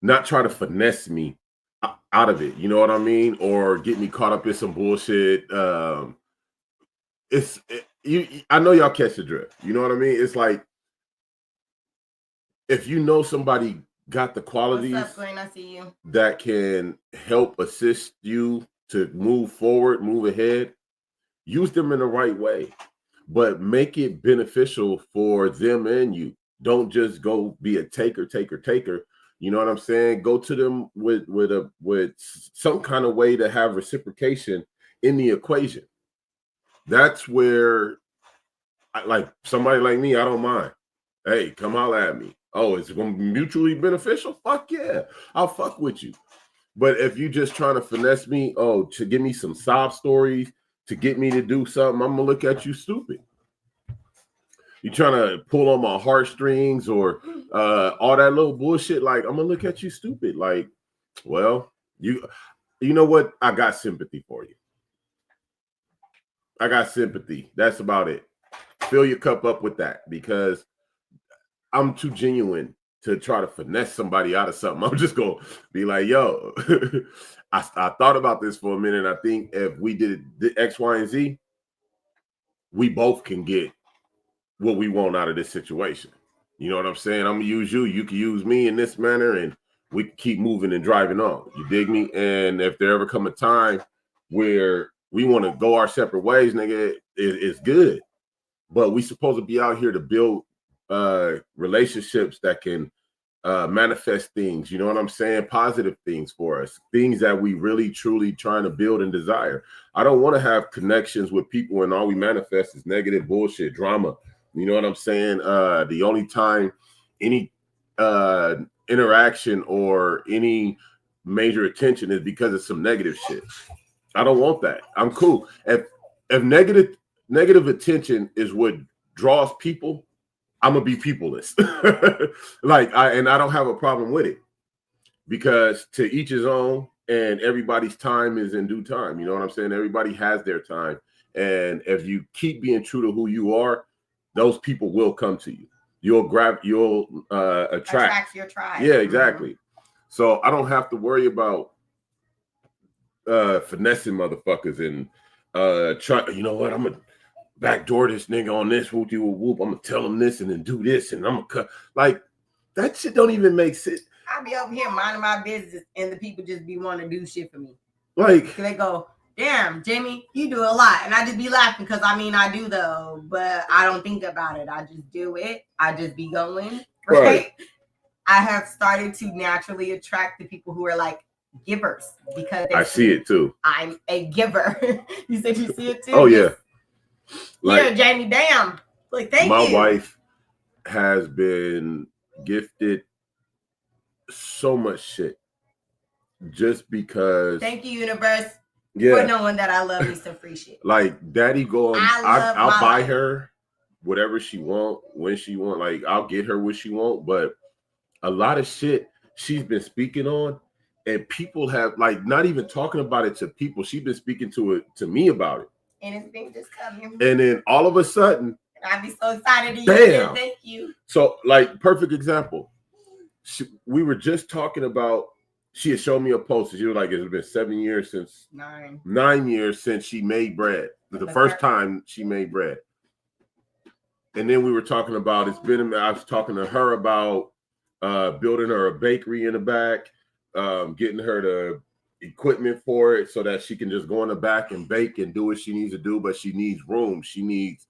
Not try to finesse me out of it, you know what I mean? Or get me caught up in some bullshit. I know y'all catch the drift. You know what I mean? It's like if you know somebody got the qualities What's up, Glenn? I see you. that can help assist you to move forward, move ahead, use them in the right way, but make it beneficial for them and you. Don't just go be a taker. You know what I'm saying? Go to them with some kind of way to have reciprocation in the equation. That's where, like somebody like me, I don't mind. Hey, come holler at me. Oh, it's going to be mutually beneficial? Fuck yeah, I'll fuck with you. But if you just trying to finesse me, to give me some sob stories, to get me to do something, I'm going to look at you stupid. You trying to pull on my heartstrings or all that little bullshit, like, I'm going to look at you stupid. Like, well, you know what? I got sympathy for you. I got sympathy. That's about it. Fill your cup up with that because I'm too genuine to try to finesse somebody out of something. I'm just going to be like, yo, I thought about this for a minute. I think if we did X, Y, and Z, we both can get what we want out of this situation. You know what I'm saying? I'm going to use you. You can use me in this manner, and we can keep moving and driving on. You dig me? And if there ever come a time where we want to go our separate ways, nigga, it's good. But we supposed to be out here to build relationships that can manifest things, you know what I'm saying? Positive things for us, things that we really truly trying to build and desire. I don't want to have connections with people and all we manifest is negative bullshit, drama. You know what I'm saying? The only time any interaction or any major attention is because of some negative shit. I don't want that. I'm cool. If negative attention is what draws people, I'm gonna be peopleless. I don't have a problem with it because to each his own, and everybody's time is in due time. You know what I'm saying? Everybody has their time, and if you keep being true to who you are, those people will come to you. You'll attract your tribe. Yeah, exactly. Mm-hmm. So I don't have to worry about finessing motherfuckers and try. You know what? I'm gonna backdoor this nigga on this whoop. I'm gonna tell him this and then do this and I'm gonna cut. Like that shit don't even make sense. I be over here minding my business and the people just be wanting to do shit for me. Like they go, damn, Jamie, you do a lot, and I just be laughing because I do though, but I don't think about it. I just do it. I just be going right. I have started to naturally attract the people who are like givers because I see it too. I'm a giver. You said you see it too. Oh yeah. Like, yeah, Jamie, damn. Like, thank you. My wife has been gifted so much shit just because. Thank you, universe, for knowing that I love me some free shit. Like, daddy go on, I'll buy her whatever she want, when she want. Like, I'll get her what she want. But a lot of shit she's been speaking on, and people have, like, not even talking about it to people. She's been speaking to me about it. And it's been just coming. And then all of a sudden, I'd be so excited to hear. Thank you. So, like, perfect example. We were just talking about. She had shown me a post. She was like, "It's been 7 years since 9 years since she made bread. The first time she made bread." And then we were talking about I was talking to her about building her a bakery in the back, getting her the equipment for it so that she can just go in the back and bake and do what she needs to do, but she needs room. She needs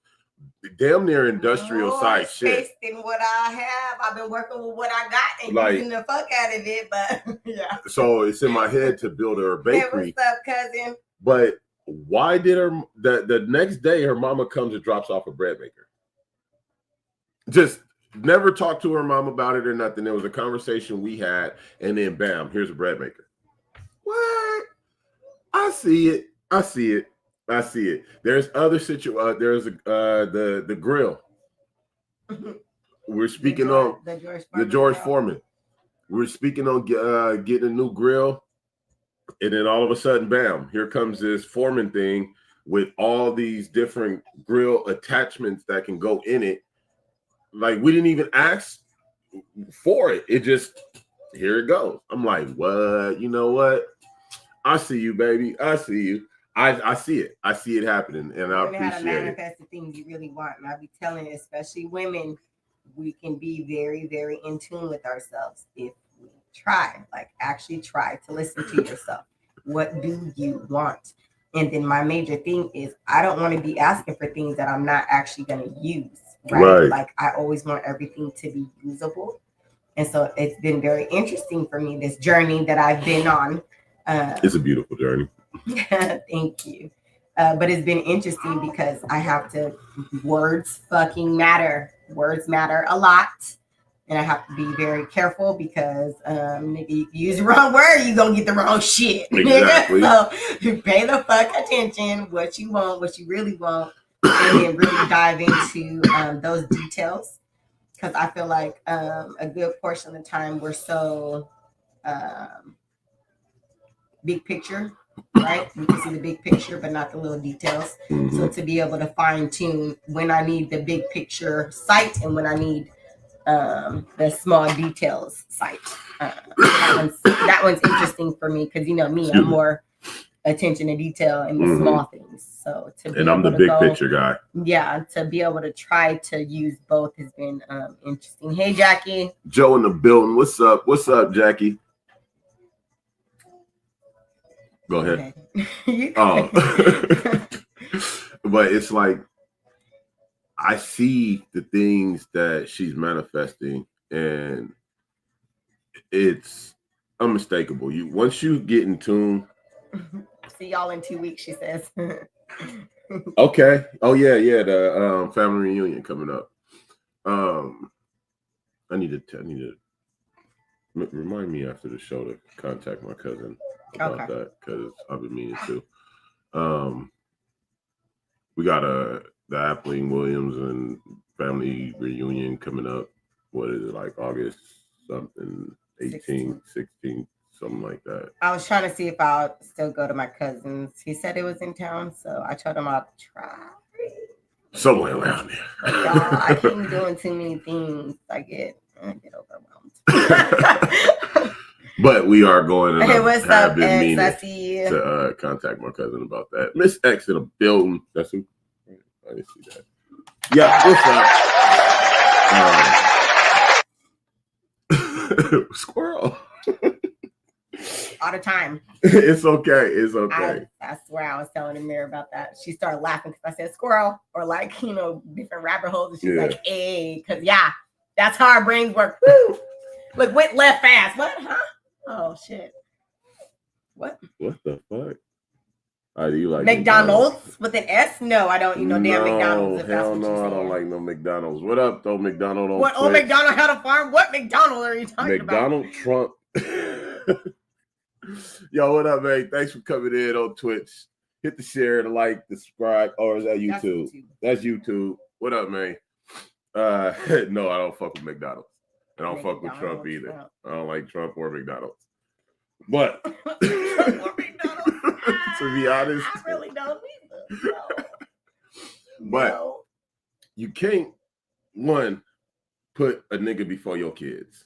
damn near industrial size shit. In what I have, I've been working with what I got and using the fuck out of it, but yeah. So it's in my head to build her a bakery. Hey, what's up, cousin? But why did the next day her mama comes and drops off a bread maker? Just never talked to her mom about it or nothing. There was a conversation we had, and then bam, here's a bread maker. What? I see it. There's other there's the grill. We're speaking on the George Foreman. We're speaking on getting a new grill, and then all of a sudden, bam! Here comes this Foreman thing with all these different grill attachments that can go in it. Like we didn't even ask for it. It just here it goes. I'm like, what? You know what? I see you, baby. I see you. I see it. I see it happening, and I Learn how to appreciate it. manifest the things you really want. And I be telling, especially women, we can be very, very in tune with ourselves if we try, like actually try to listen to yourself. What do you want? And then my major thing is I don't want to be asking for things that I'm not actually going to use. Right? Like I always want everything to be usable. And so it's been very interesting for me, this journey that I've been on. It's a beautiful journey. Thank you. But it's been interesting because I have to, words fucking matter. Words matter a lot. And I have to be very careful because nigga, you use the wrong word, you gonna get the wrong shit. Exactly. So you pay the fuck attention, what you want, what you really want, and then really dive into those details. Because I feel like a good portion of the time we're so big picture, right? We can see the big picture, but not the little details. Mm-hmm. So to be able to fine tune when I need the big picture sight and when I need the small details sight. That one's interesting for me because you know me, I'm more attention to detail and the small things. So to be I'm the big picture guy. Yeah, to be able to try to use both has been interesting. Hey, Jackie. Joe in the building. What's up? What's up, Jackie? Go ahead. Okay. But it's like I see the things that she's manifesting, and it's unmistakable. Once you get in tune. See y'all in 2 weeks, she says. Okay. Oh yeah. The family reunion coming up. I need to remind me after the show to contact my cousin about that because I've been meaning to. We got the Appling Williams and family reunion coming up. What is it, like August something, 18th, 16th, something like that. I was trying to see if I'll still go to my cousin's. He said it was in town, so I told him I'll try. Somewhere around there. Y'all, I keep doing too many things. I get overwhelmed. But we are going to hey, what's up, X? I see you. To contact my cousin about that. Miss X in a building. That's who. I didn't see that. Yeah, what's up? Squirrel. All the time. It's okay. It's okay. I swear I was telling Amir about that. She started laughing because I said squirrel or like, different rabbit holes. And she's like, hey, because that's how our brains work. Woo! Look, went left fast. What? Huh? Oh, shit. What? What the fuck? Do you like McDonald's with an S? No, I don't. Damn McDonald's. If hell no, I don't like no McDonald's. What up, though, McDonald? What? Oh, McDonald had a farm? What McDonald are you talking about? McDonald Trump. Yo, what up, man? Thanks for coming in on Twitch. Hit the share, the like, the subscribe. Or is that YouTube? That's YouTube. What up, man? No, I don't fuck with McDonald's. I don't fuck with Trump either. Trump. I don't like Trump or McDonald's. But to be honest, I really don't either. No. But you can't, one, put a nigga before your kids.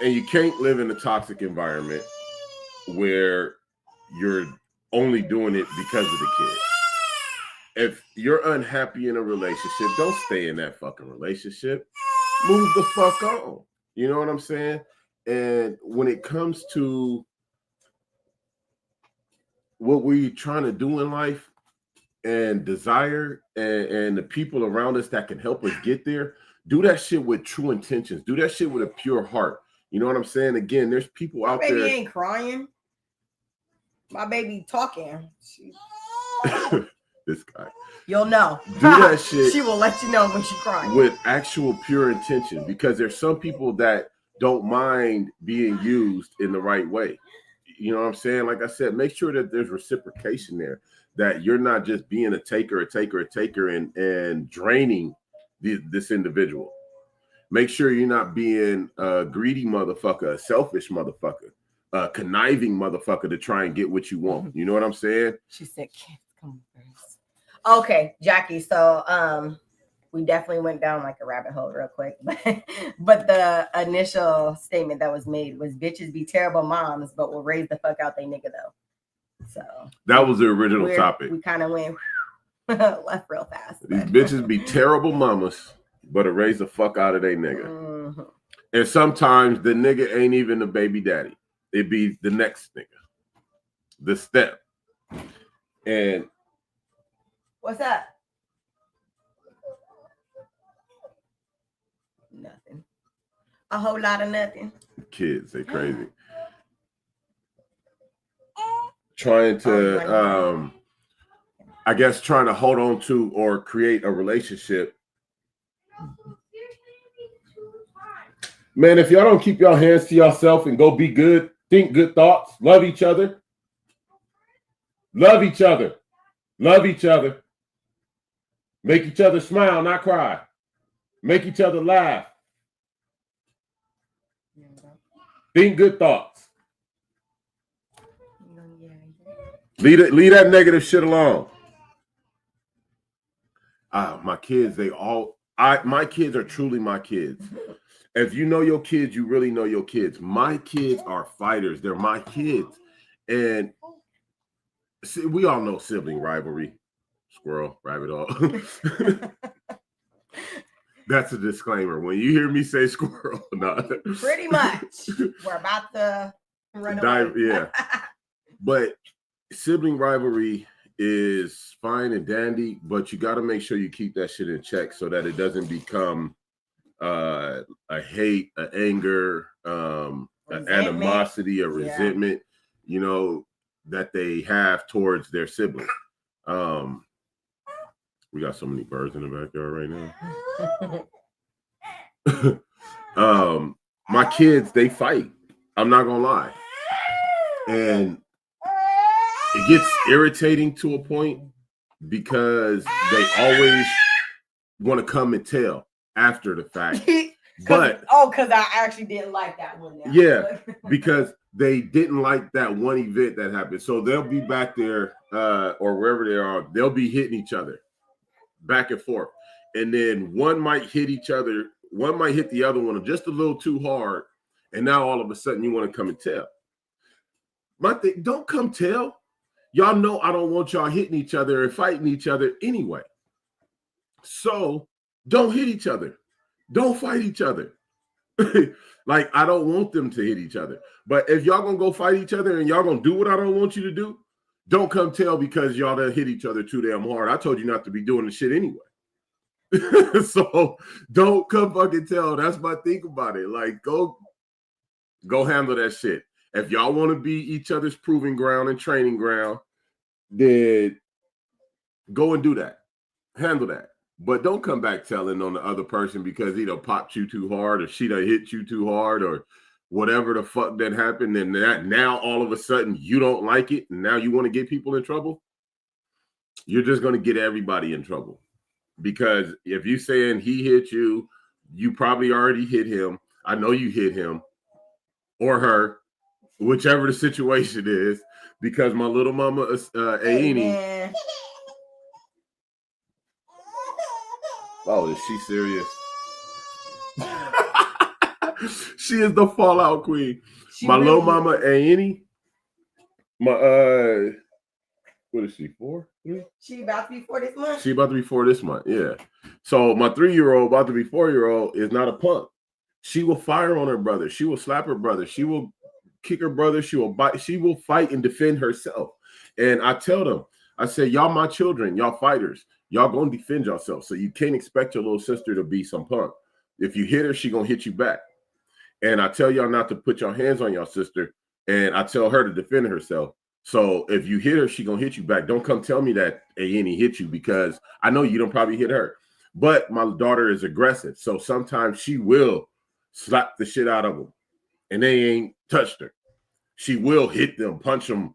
And you can't live in a toxic environment where you're only doing it because of the kids. If you're unhappy in a relationship, don't stay in that fucking relationship. Move the fuck on. You know what I'm saying? And when it comes to what we're trying to do in life and desire and the people around us that can help us get there, do that shit with true intentions. Do that shit with a pure heart. You know what I'm saying? Again, there's people out there. My baby ain't crying. My baby talking. This guy. You'll know. Do that shit. She will let you know when she's crying. With actual pure intention. Because there's some people that don't mind being used in the right way. You know what I'm saying? Like I said, make sure that there's reciprocation there. That you're not just being a taker and draining this individual. Make sure you're not being a greedy motherfucker, a selfish motherfucker, a conniving motherfucker to try and get what you want. You know what I'm saying? She said, kids come first. Okay, Jackie. So we definitely went down like a rabbit hole real quick. But the initial statement that was made was bitches be terrible moms, but will raise the fuck out they nigga though. So that was the original topic. We kind of went left real fast. These bitches be terrible mamas, but raise the fuck out of they nigga. Mm-hmm. And sometimes the nigga ain't even the baby daddy. It be the next nigga, the step. And what's up? Nothing. A whole lot of nothing. Kids, they crazy. Trying to, I guess, trying to hold on to or create a relationship. Man, if y'all don't keep your hands to yourself and go be good, think good thoughts, love each other. Love each other. Love each other. Make each other smile, not cry. Make each other laugh. Think good thoughts. Leave that negative shit alone. My kids, my kids are truly my kids. If you know your kids, you really know your kids. My kids are fighters. They're my kids. And see, we all know sibling rivalry. Squirrel, rabbit all. That's a disclaimer. When you hear me say squirrel, no. Pretty much. We're about to run away. Yeah. But sibling rivalry is fine and dandy, but you got to make sure you keep that shit in check so that it doesn't become a hate, an anger, an animosity, a resentment, you know, that they have towards their sibling. We got so many birds in the backyard right now. My kids, they fight. I'm not gonna lie. And it gets irritating to a point because they always want to come and tell after the fact. But because I actually didn't like that one. Now. Yeah, because they didn't like that one event that happened. So they'll be back there or wherever they are, they'll be hitting each other back and forth. And then one might hit each other, one might hit the other one just a little too hard. And now all of a sudden you want to come and tell. My thing, don't come tell. Y'all know I don't want y'all hitting each other and fighting each other anyway. So don't hit each other. Don't fight each other. Like, I don't want them to hit each other. But if y'all gonna go fight each other and y'all gonna do what I don't want you to do, don't come tell because y'all done hit each other too damn hard. I told you not to be doing the shit anyway. So don't come fucking tell. That's my thing about it. Like, go handle that shit. If y'all want to be each other's proving ground and training ground, then go and do that. Handle that. But don't come back telling on the other person because he done popped you too hard or she done hit you too hard or whatever the fuck that happened. And that now all of a sudden you don't like it. And now you want to get people in trouble. You're just going to get everybody in trouble. Because if you saying he hit you, you probably already hit him. I know you hit him or her, whichever the situation is. Because my little mama, Aini. Oh, is she serious? She is the fallout queen. My little mama, Aini. My what is she, 4? 3? She about to be 4 this month. She about to be 4 this month, yeah. So my 3-year-old, about to be 4-year-old, is not a punk. She will fire on her brother. She will slap her brother. She will kick her brother. She will bite. She will fight and defend herself. And I tell them, I say, y'all my children, y'all fighters. Y'all gonna defend yourself. So you can't expect your little sister to be some punk. If you hit her, she gonna hit you back. And I tell y'all not to put your hands on your sister. And I tell her to defend herself. So if you hit her, she gonna hit you back. Don't come tell me that Annie hit you because I know you don't probably hit her. But my daughter is aggressive. So sometimes she will slap the shit out of them. And they ain't touched her. She will hit them, punch them,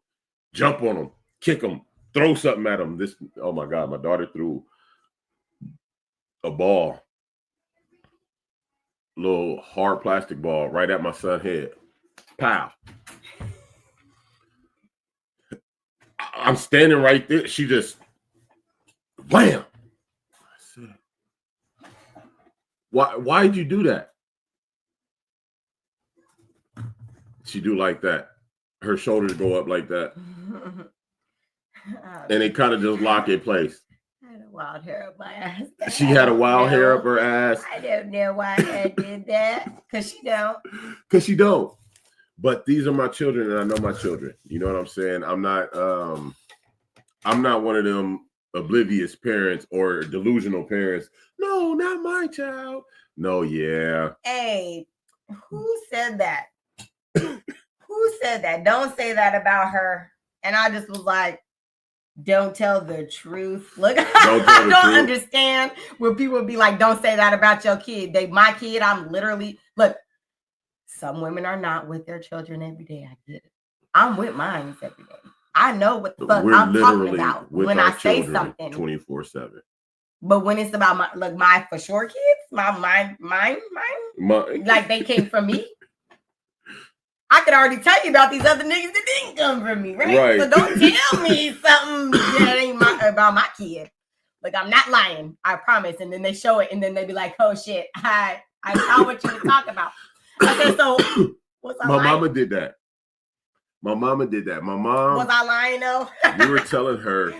jump on them, kick them, throw something at them. Oh my God, my daughter threw a ball, little hard plastic ball right at my son's head. Pow. I'm standing right there. She just wham. I said, why did you do that? She do like that. Her shoulders go up like that. and it kind of just lock in place. I had a wild hair up my ass. She had a wild hair up her ass. I don't know why I did that. Because she don't. Because she don't. But these are my children, and I know my children. You know what I'm saying? I'm not one of them oblivious parents or delusional parents. No, not my child. No, yeah. Hey, who said that? Who said that? Don't say that about her. And I just was like, don't tell the truth. Look, I don't understand when people be like, don't say that about your kid. My kid, I'm literally, look, some women are not with their children every day. I get it. I'm with mine every day. I know what the fuck I'm talking about when I say something 24/7. But when it's about my for sure kids, mine, like they came from me. I could already tell you about these other niggas that didn't come from me, right? So don't tell me something that ain't about my kid. Like, I'm not lying, I promise. And then they show it, and then they be like, "Oh shit, I saw what you were talking about." Okay, so my mama did that. My mama did that. My mom was I lying though? We were telling her,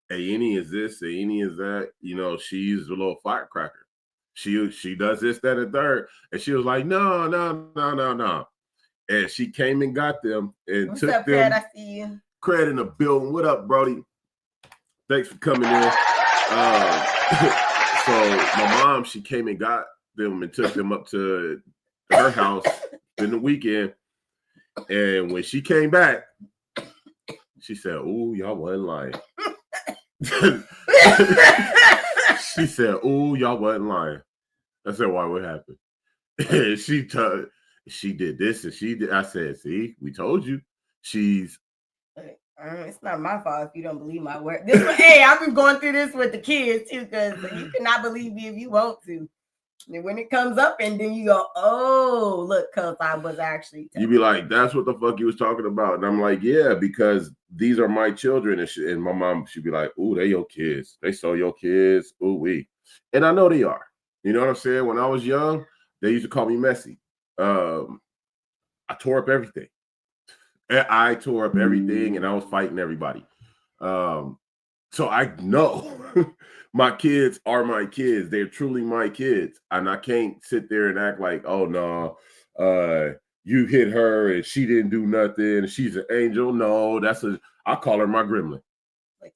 "Hey, Annie is this, hey, Annie is that." You know, she's a little firecracker. She does this, that, and third, and she was like, "No." And she came and got them and What's took up, them. Fred? I see you. Credit in the building. What up, Brody? Thanks for coming in. So my mom, she came and got them and took them up to her house in the weekend. And when she came back, she said, "Ooh, y'all wasn't lying." She said, "Ooh, y'all wasn't lying." I said, "Why? What happened?" And she did this and she did. I said, "See, we told you." It's not my fault if you don't believe my word. Hey, I've been going through this with the kids too, because you cannot believe me if you want to. And when it comes up, and then you go, "Oh, look, because I was actually." You be like, "That's what the fuck you was talking about," and I'm like, "Yeah, because these are my children." And my mom, she'd be like, "Ooh, they your kids. They saw your kids. Ooh, we," and I know they are. You know what I'm saying? When I was young, they used to call me messy. I tore up everything. I tore up everything, and I was fighting everybody. So I know my kids are my kids. They're truly my kids, and I can't sit there and act like, "Oh no, you hit her and she didn't do nothing. She's an angel." No, I call her my gremlin. Like,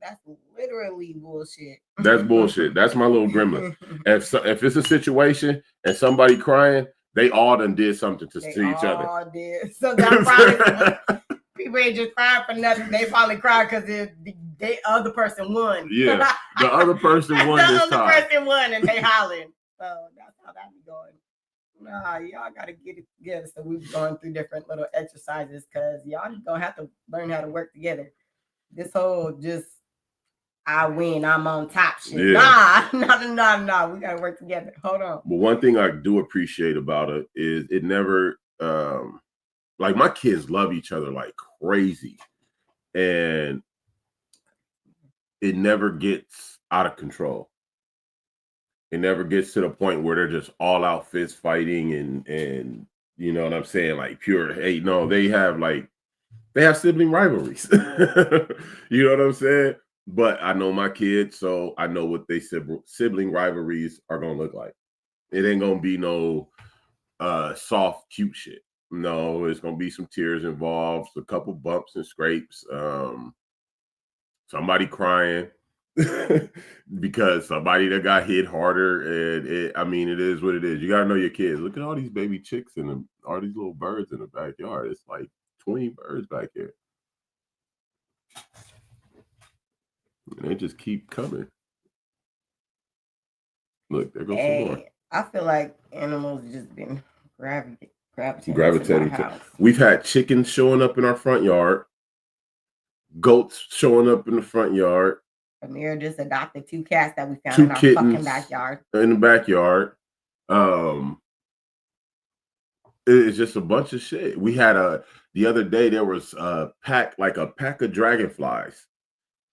that's literally bullshit. That's bullshit. That's my little gremlin. If it's a situation and somebody crying, they all done did something to each other. They all did. So that people ain't just crying for nothing. They probably cry because the other person won. Yeah, the other person won this time. The other person won and they hollering. So that's how that be going. Nah, y'all got to get it together. So we've gone through different little exercises because y'all gonna have to learn how to work together. This whole just I win, I'm on top shit. Yeah. Nah. We gotta work together. Hold on. But one thing I do appreciate about it is it never like my kids love each other like crazy. And it never gets out of control. It never gets to the point where they're just all out fist fighting and you know what I'm saying, like pure hate. No, they have sibling rivalries. You know what I'm saying? But I know my kids, so I know what they sibling rivalries are gonna look like. It ain't gonna be no soft, cute shit. No, it's gonna be some tears involved, a couple bumps and scrapes, somebody crying because somebody that got hit harder, and it is what it is. You gotta know your kids. Look at all these baby chicks and all these little birds in the backyard. It's like 20 birds back here. And they just keep coming. Look, there goes some more. I feel like animals just been gravitating to. We've had chickens showing up in our front yard, goats showing up in the front yard. Amir just adopted 2 cats that we found in our fucking backyard. In the backyard. It's just a bunch of shit. We had the other day there was a pack of dragonflies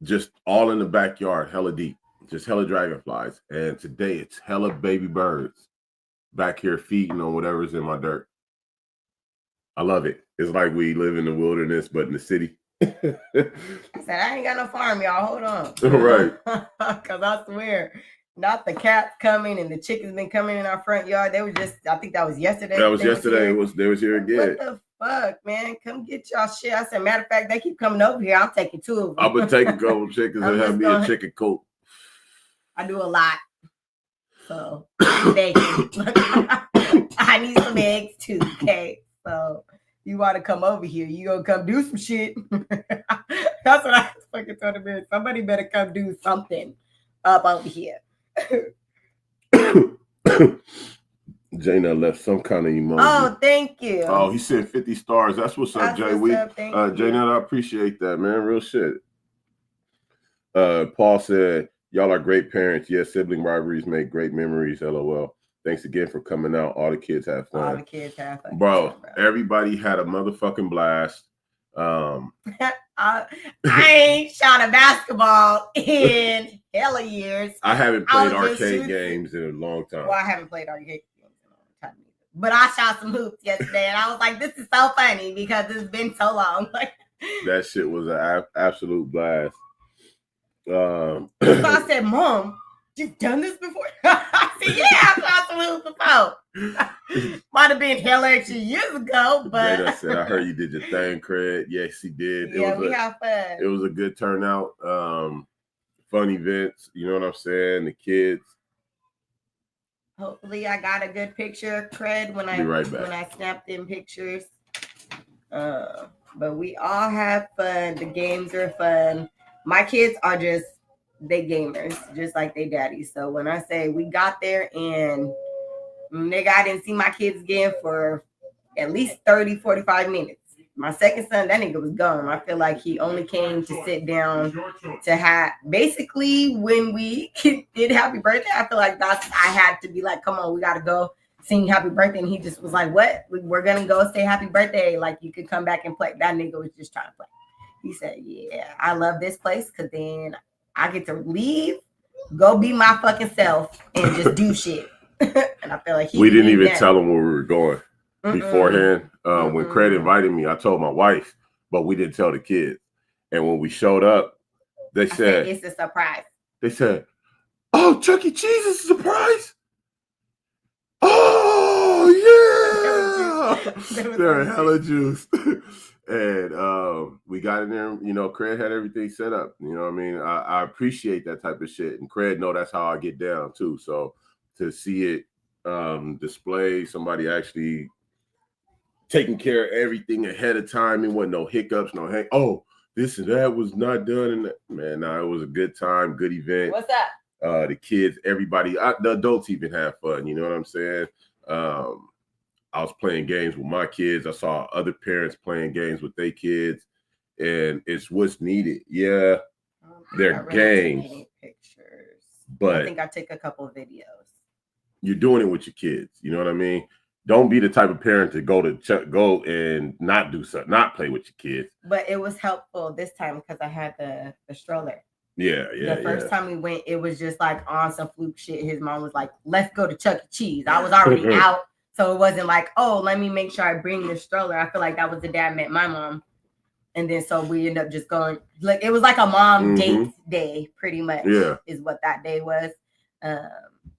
just all in the backyard, hella deep, just hella dragonflies. And today it's hella baby birds back here feeding on whatever's in my dirt. I love it. It's like we live in the wilderness, but in the city. I said, I ain't got no farm, y'all. Hold on. Right. Because I swear, not the cats coming and the chickens been coming in our front yard. They were just, I think that was yesterday. That was yesterday. They was here again. What the fuck, man? Come get y'all shit. I said, matter of fact, they keep coming over here. I'm taking 2 of them. I'm going to take a couple chickens and have me a chicken coop. I do a lot. So, I need some eggs too, okay? So, you want to come over here, you gonna come do some shit. That's what I fucking told him. Somebody better come do something up over here. Jayna left some kind of emoji. Oh, thank you. Oh, he said 50 stars. That's what's up, Jay. Jayna, I appreciate that, man. Real shit. Paul said, y'all are great parents. Yes, sibling rivalries make great memories. LOL. Thanks again for coming out. All the kids have fun. All the kids have fun. Bro, everybody had a motherfucking blast. I ain't shot a basketball in hella years. I haven't played arcade games in a long time. Well, I haven't played arcade games in a long time either. But I shot some hoops yesterday, and I was like, this is so funny because it's been so long. That shit was an absolute blast. So I said, Mom, you've done this before? I said, yeah, I shot some hoops before. Might have been hella extra years ago, but Jada said, I heard you did your thing, Craig. Yes, he did. We have fun. It was a good turnout. Fun events, you know what I'm saying? The kids. Hopefully I got a good picture, Craig, when I snapped in pictures. But we all have fun. The games are fun. My kids are they gamers, just like they daddy. So when I say we got there and nigga, I didn't see my kids again for at least 30, 45 minutes. My second son, that nigga was gone. I feel like he only came to sit down to have, basically when we did happy birthday, I feel like I had to be like, come on, we got to go sing happy birthday. And he just was like, what? We're going to go say happy birthday. Like you could come back and play. That nigga was just trying to play. He said, yeah, I love this place because then I get to leave, go be my fucking self and just do shit. And I feel like we didn't even tell him where we were going beforehand. When Craig invited me, I told my wife, but we didn't tell the kids. And when we showed up, they said it's a surprise. They said, "Oh, Chuck E. Cheese is a surprise." Oh yeah, they're hella juice. And we got in there, you know, Craig had everything set up. You know what I mean? I appreciate that type of shit. And Craig know that's how I get down too. So to see it display, somebody actually taking care of everything ahead of time, and wasn't no hiccups, this and that was not done. And man, it was a good time, good event. What's that? The kids, everybody, the adults even have fun. You know what I'm saying? I was playing games with my kids. I saw other parents playing games with their kids, and it's what's needed. Yeah, they're games. Pictures, but I think I took a couple of videos. You're doing it with your kids. You know what I mean? Don't be the type of parent to go and not do something, not play with your kids. But it was helpful this time because I had the stroller. Yeah. The first time we went, it was just like on some fluke shit. His mom was like, "Let's go to Chuck E. Cheese." I was already out. So it wasn't like, oh, let me make sure I bring the stroller. I feel like that was the day I met my mom. And then so we ended up just going, like, it was like a mom date day, pretty much, is what that day was.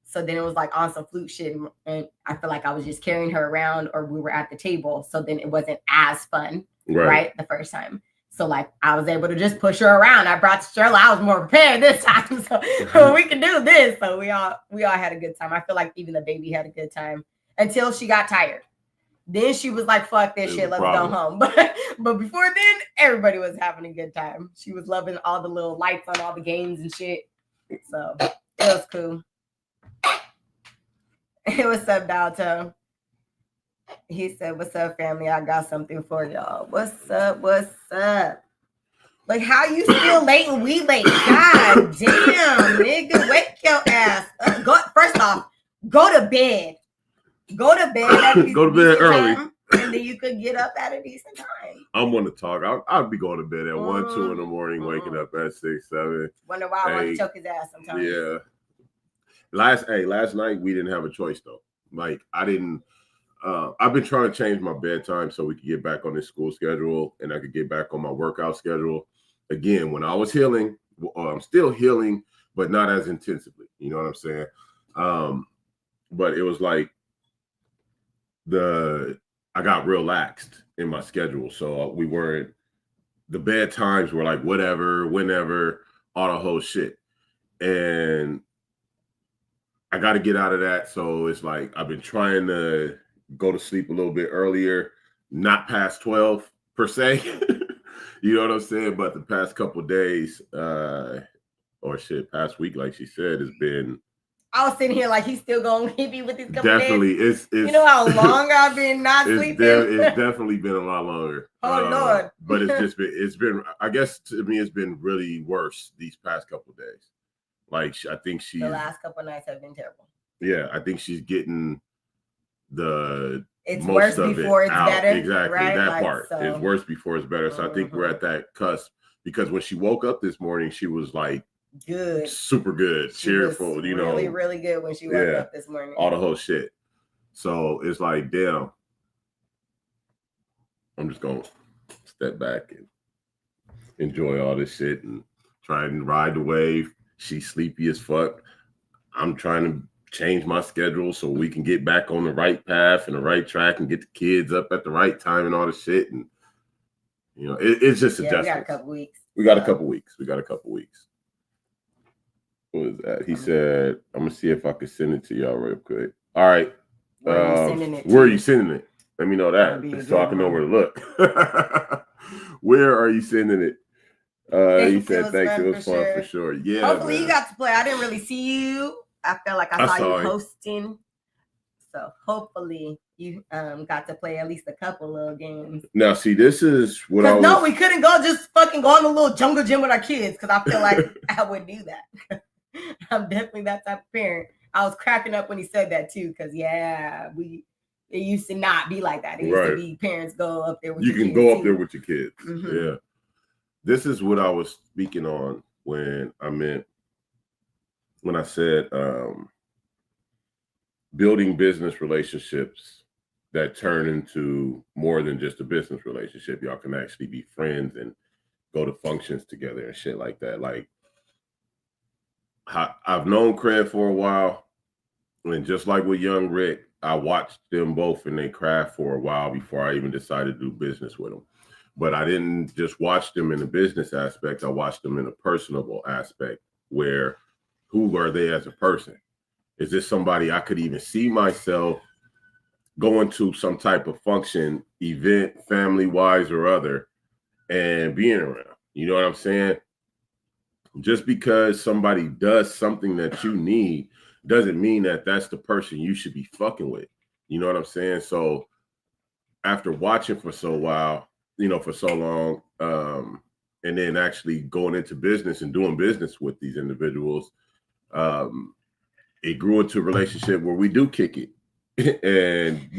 So then it was like on some flute shit. And I feel like I was just carrying her around or we were at the table. So then it wasn't as fun, right? The first time. So like I was able to just push her around. I brought the stroller. I was more prepared this time. So we can do this. So we all had a good time. I feel like even the baby had a good time. Until she got tired. Then she was like, fuck this shit, let's go home. But before then, everybody was having a good time. She was loving all the little lights on all the games and shit. So it was cool. It was up, Dalto. He said, what's up, family? I got something for y'all. What's up? Like, how you still late and we late? God damn, nigga. Wake your ass up. First off, go to bed. Go to bed early. And then you could get up at a decent time. I'm going to talk. I'll be going to bed at 1, 2 in the morning, waking up at 6, 7. Wonder why I want to choke his ass sometimes. Yeah. Last night we didn't have a choice though. Like I didn't I've been trying to change my bedtime so we could get back on this school schedule and I could get back on my workout schedule. Again, when I was healing, I'm still healing, but not as intensively. You know what I'm saying? But it was like I got real laxed in my schedule. So we weren't, the bedtimes were like whatever, whenever, all the whole shit. And I got to get out of that. So it's like I've been trying to go to sleep a little bit earlier, not past 12 per se. You know what I'm saying? But the past couple of days, past week, like she said, has been. I was sitting here like he's still gonna hit me with these couple definitely, days. It's you know how long I've been not sleeping. It's definitely been a lot longer. Oh Lord! But it's been. I guess to me, it's been really worse these past couple of days. Like I think the last couple of nights have been terrible. Yeah, I think she's getting it's worse before it's better. Exactly, right? That part. It's worse before it's better. So I think we're at that cusp because when she woke up this morning, she was like good, super good, cheerful. Really, really good when she woke up this morning. All the whole shit. So it's like, damn. I'm just gonna step back and enjoy all this shit and try and ride the wave. She's sleepy as fuck. I'm trying to change my schedule so we can get back on the right path and the right track and get the kids up at the right time and all the shit. And it's just adjustments. We got a couple weeks. We got a couple weeks. What was that? He said, I'm gonna see if I can send it to y'all real quick. All right. Where are you sending it? Where are you sending it? Let me know that so I can know where to look. Where are you sending it? He said thanks. It was fun for sure. Yeah. Hopefully you got to play. I didn't really see you. I felt like I saw you hosting. So hopefully you got to play at least a couple little games. Now, see, this is what I was... No, we couldn't just fucking go on the little jungle gym with our kids because I feel like I would do that. I'm definitely that type of parent. I was cracking up when he said that too because, it used to not be like that. It used to be parents go up there with your kids. You can go up there with your kids. Mm-hmm. Yeah. This is what I was speaking on when I said building business relationships that turn into more than just a business relationship. Y'all can actually be friends and go to functions together and shit like that. Like I've known Craig for a while, and just like with young Rick, I watched them both in their craft for a while before I even decided to do business with them. But I didn't just watch them in the business aspect. I watched them in a personable aspect where who are they as a person? Is this somebody I could even see myself going to some type of function, event, family-wise or other, and being around? You know what I'm saying? Just because somebody does something that you need doesn't mean that that's the person you should be fucking with. You know what I'm saying? So after watching for so long, and then actually going into business and doing business with these individuals, it grew into a relationship where we do kick it. And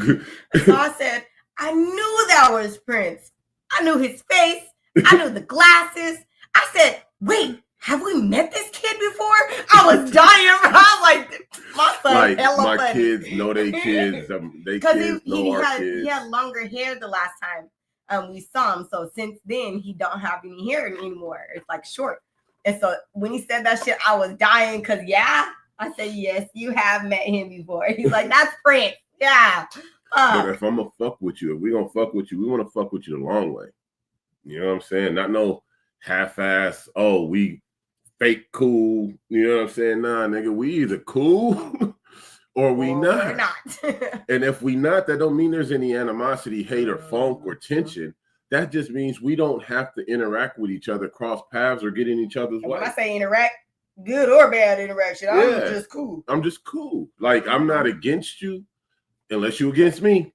so I said, I knew that was Prince. I knew his face. I knew the glasses. I said, wait, have we met this kid before? I was dying. I was like, my son, like my funny. Kids know they kids. They kids know our kids. He had longer hair the last time we saw him. So since then, he don't have any hair anymore. It's like short. And so when he said that shit, I was dying because, I said, yes, you have met him before. He's like, that's Prince. Yeah. But if I'm going to fuck with you, if we're going to fuck with you, we want to fuck with you the long way. You know what I'm saying? Not no half-ass, we fake cool. You know what I'm saying? Nah, nigga, we either cool or we not. We're not. And if we not, that don't mean there's any animosity, hate, or funk or tension. That just means we don't have to interact with each other, cross paths, or get in each other's way. When I say interact, good or bad interaction, I'm just cool. I'm just cool. Like, I'm not against you unless you against me.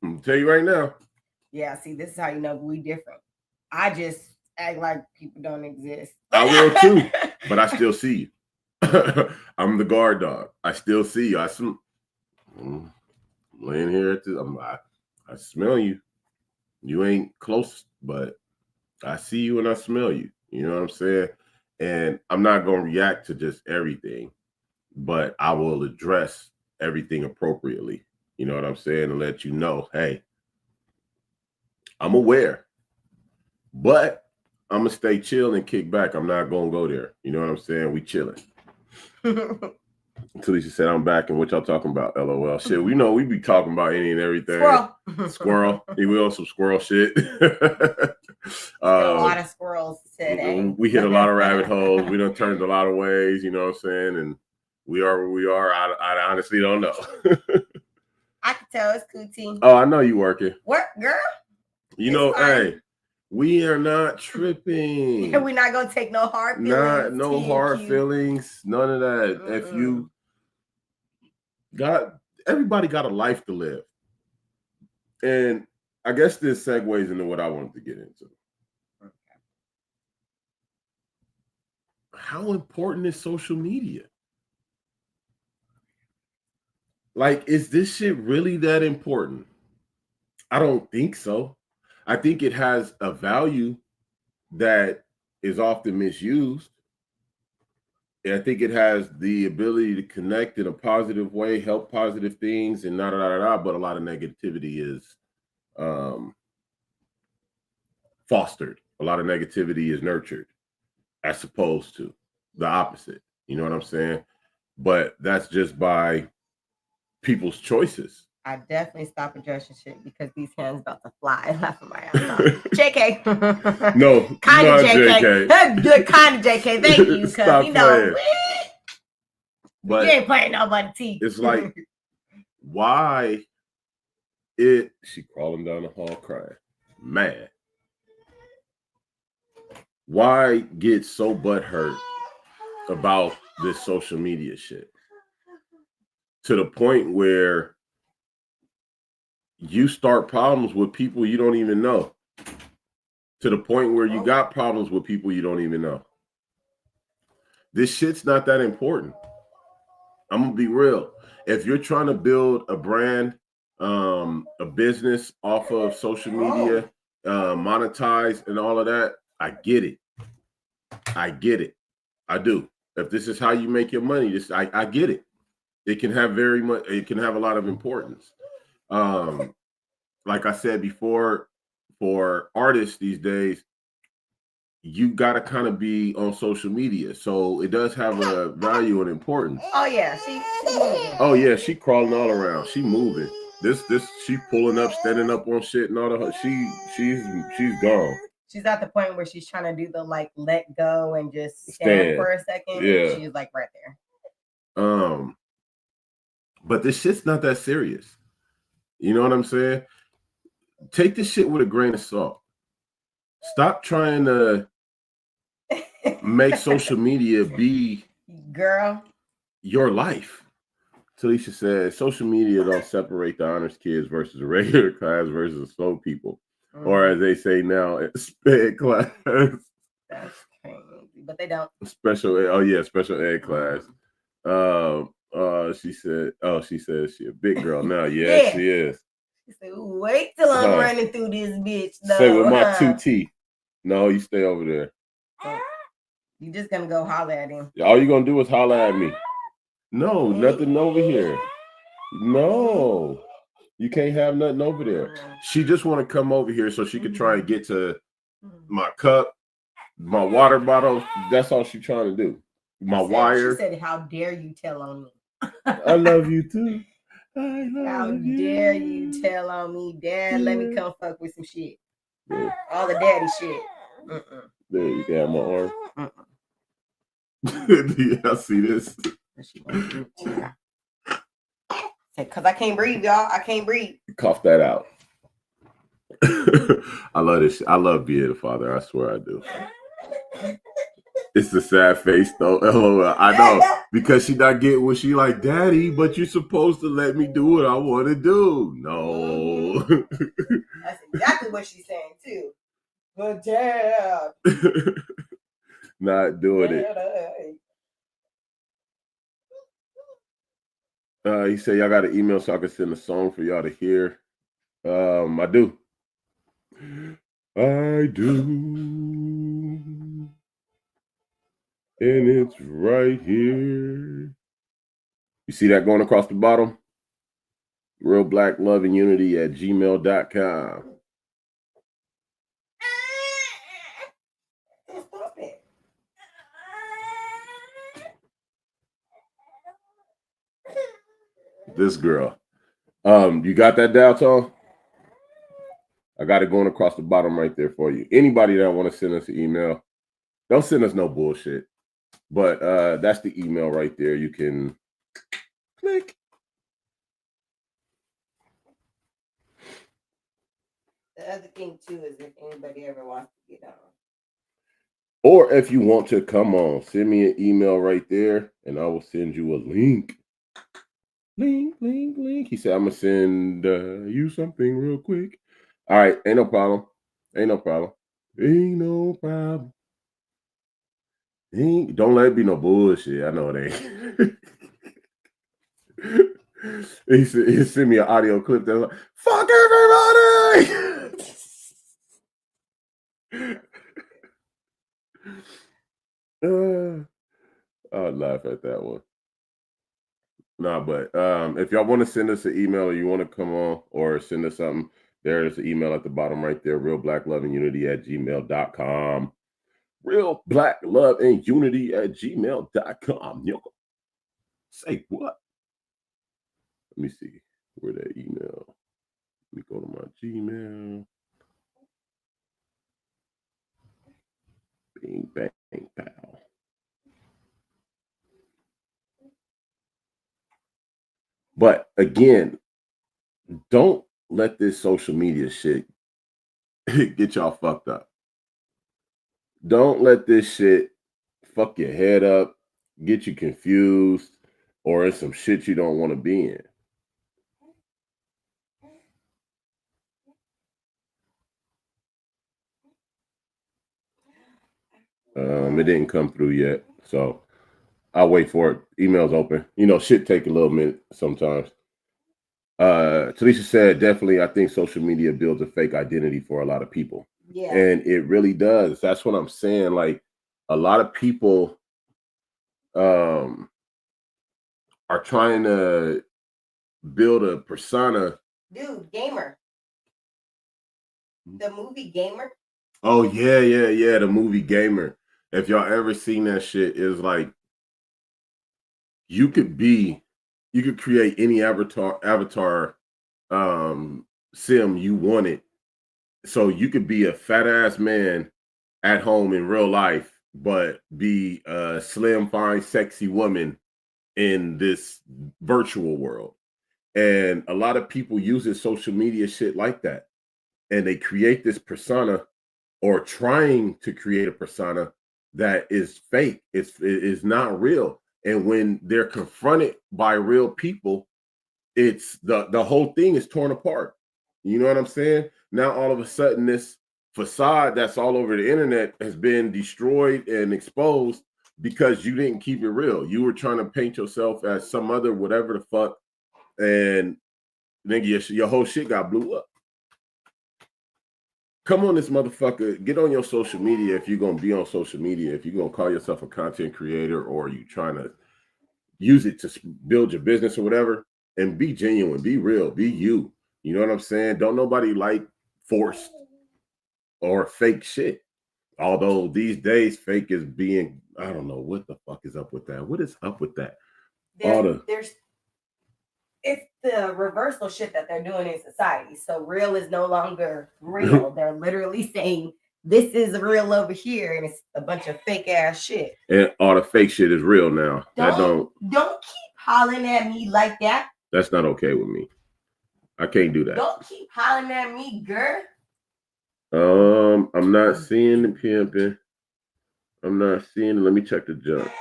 I'm gonna tell you right now. Yeah, see, this is how you know we different. I just act like people don't exist. I will too, but I still see you. I'm the guard dog. I still see you. I'm laying here I smell you. You ain't close, but I see you and I smell you. You know what I'm saying? And I'm not going to react to just everything, but I will address everything appropriately. You know what I'm saying? And let you know, hey, I'm aware, but I'm gonna stay chill and kick back. I'm not gonna go there. You know what I'm saying? We chilling. Talisha said, I'm back, and what y'all talking about? LOL. Shit, we know we be talking about any and everything. Squirrel. We on some squirrel shit. A lot of squirrels today. We hit a lot of rabbit holes. We done turned a lot of ways, you know what I'm saying? And we are where we are. I honestly don't know. I can tell it's Cootie. Oh, I know you working. Work, girl. You know, hey, we are not tripping. We're not gonna take no hard feelings. No hard feelings. None of that. If you everybody got a life to live. And I guess this segues into what I wanted to get into. Okay. How important is social media? Like, is this shit really that important? I don't think so. I think it has a value that is often misused. And I think it has the ability to connect in a positive way, help positive things, and but a lot of negativity is fostered. A lot of negativity is nurtured, as opposed to the opposite. You know what I'm saying? But that's just by people's choices. I definitely stop addressing shit because these hands about to fly. Laughing my ass off. JK. No, kind of JK. Good kind of JK. Thank you. Stop you know, but you ain't playing nobody teeth. It's like, why she crawling down the hall crying. Man. Why get so butthurt about this social media shit? To the point where you start problems with people you don't even know. To the point where you got problems with people you don't even know. This shit's not that important. I'm gonna be real. If you're trying to build a brand, a business off of social media, monetize and all of that, I get it. I do. If this is how you make your money, I get it. It can have a lot of importance. Like I said before, for artists these days, you got to kind of be on social media. So it does have a value and importance. Oh, yeah. She's moving. Oh, yeah. She crawling all around. She moving. She pulling up, standing up on shit and all that. She's gone. She's at the point where she's trying to do the like let go and just stand for a second. Yeah. She's like right there. But this shit's not that serious. You know what I'm saying? Take this shit with a grain of salt. Stop trying to make social media be your life. Talisha said, social media don't separate the honors kids versus the regular class versus slow people. Or as they say now, SPED class. That's crazy, but they don't. Special ed class. She said she a big girl now. Yeah, she is. She said, wait till I'm running through this bitch. Though. Say with my 2 teeth. No, you stay over there. You just gonna go holler at him. All you gonna do is holler at me. No, nothing over here. No. You can't have nothing over there. She just want to come over here so she could try and get to my cup, my water bottle. That's all she's trying to do. My wire. She said, how dare you tell on me? I love you too. How dare you tell on me, Dad? Let me come fuck with some shit. Yeah. All the daddy shit. There, you can have my arm. Do y'all see this? Because I can't breathe, y'all. I can't breathe. Cough that out. I love this. I love being a father. I swear I do. It's a sad face though. LOL. I know, because she not getting what she like, Daddy, but you're supposed to let me do what I want to do. No. That's exactly what she's saying too. But Dad. Not doing it. He said, y'all got an email so I can send a song for y'all to hear. I do. And it's right here. You see that going across the bottom? Real Black Love and Unity at gmail.com. Stop it. This girl. You got that dial tone? I got it going across the bottom right there for you. Anybody that want to send us an email, don't send us no bullshit. But that's the email right there. You can click. The other thing too is if anybody ever wants to get on. Or if you want to come on, send me an email right there and I will send you a link. Link. He said, I'm going to send you something real quick. All right. Ain't no problem. Don't let it be no bullshit. I know it ain't. he sent me an audio clip that's like, fuck everybody. I'll laugh at that one. Nah, but if y'all want to send us an email or you want to come on or send us something, there's an email at the bottom right there, realblackloveandunity@gmail.com. realblackloveandunity@gmail.com. Yo, say what? Let me see where that email. Let me go to my Gmail. Bing, bang, pow. But again, don't let this social media shit get y'all fucked up. Don't let this shit fuck your head up, get you confused, or in some shit you don't want to be in. It didn't come through yet, so I'll wait for it. Email's open. You know, shit take a little minute sometimes. Talisha said, definitely, I think social media builds a fake identity for a lot of people. Yeah. And it really does. That's what I'm saying. Like, a lot of people are trying to build a persona. Dude, Gamer. The movie Gamer. Oh, yeah. The movie Gamer. If y'all ever seen that shit, is like, you could create any avatar sim you wanted. So you could be a fat ass man at home in real life, but be a slim, fine, sexy woman in this virtual world. And a lot of people uses social media shit like that. And they create this persona or trying to create a persona that is fake. It is not real. And when they're confronted by real people, it's the whole thing is torn apart. You know what I'm saying? Now all of a sudden this facade that's all over the internet has been destroyed and exposed because you didn't keep it real. You were trying to paint yourself as some other whatever the fuck, and then your whole shit got blew up. Come on, this motherfucker, get on your social media if you're gonna be on social media, if you're gonna call yourself a content creator or you trying to use it to build your business or whatever, and be genuine, be real, be you. You know what I'm saying? Don't nobody like forced or fake shit. Although these days fake is being, I don't know what the fuck is up with that. What is up with that? It's the reversal shit that they're doing in society. So real is no longer real. They're literally saying this is real over here, and it's a bunch of fake ass shit. And all the fake shit is real now. Don't keep hollering at me like that. That's not okay with me. I can't do that. Don't keep hollering at me, girl. I'm not seeing the pimping. I'm not seeing it. Let me check the junk.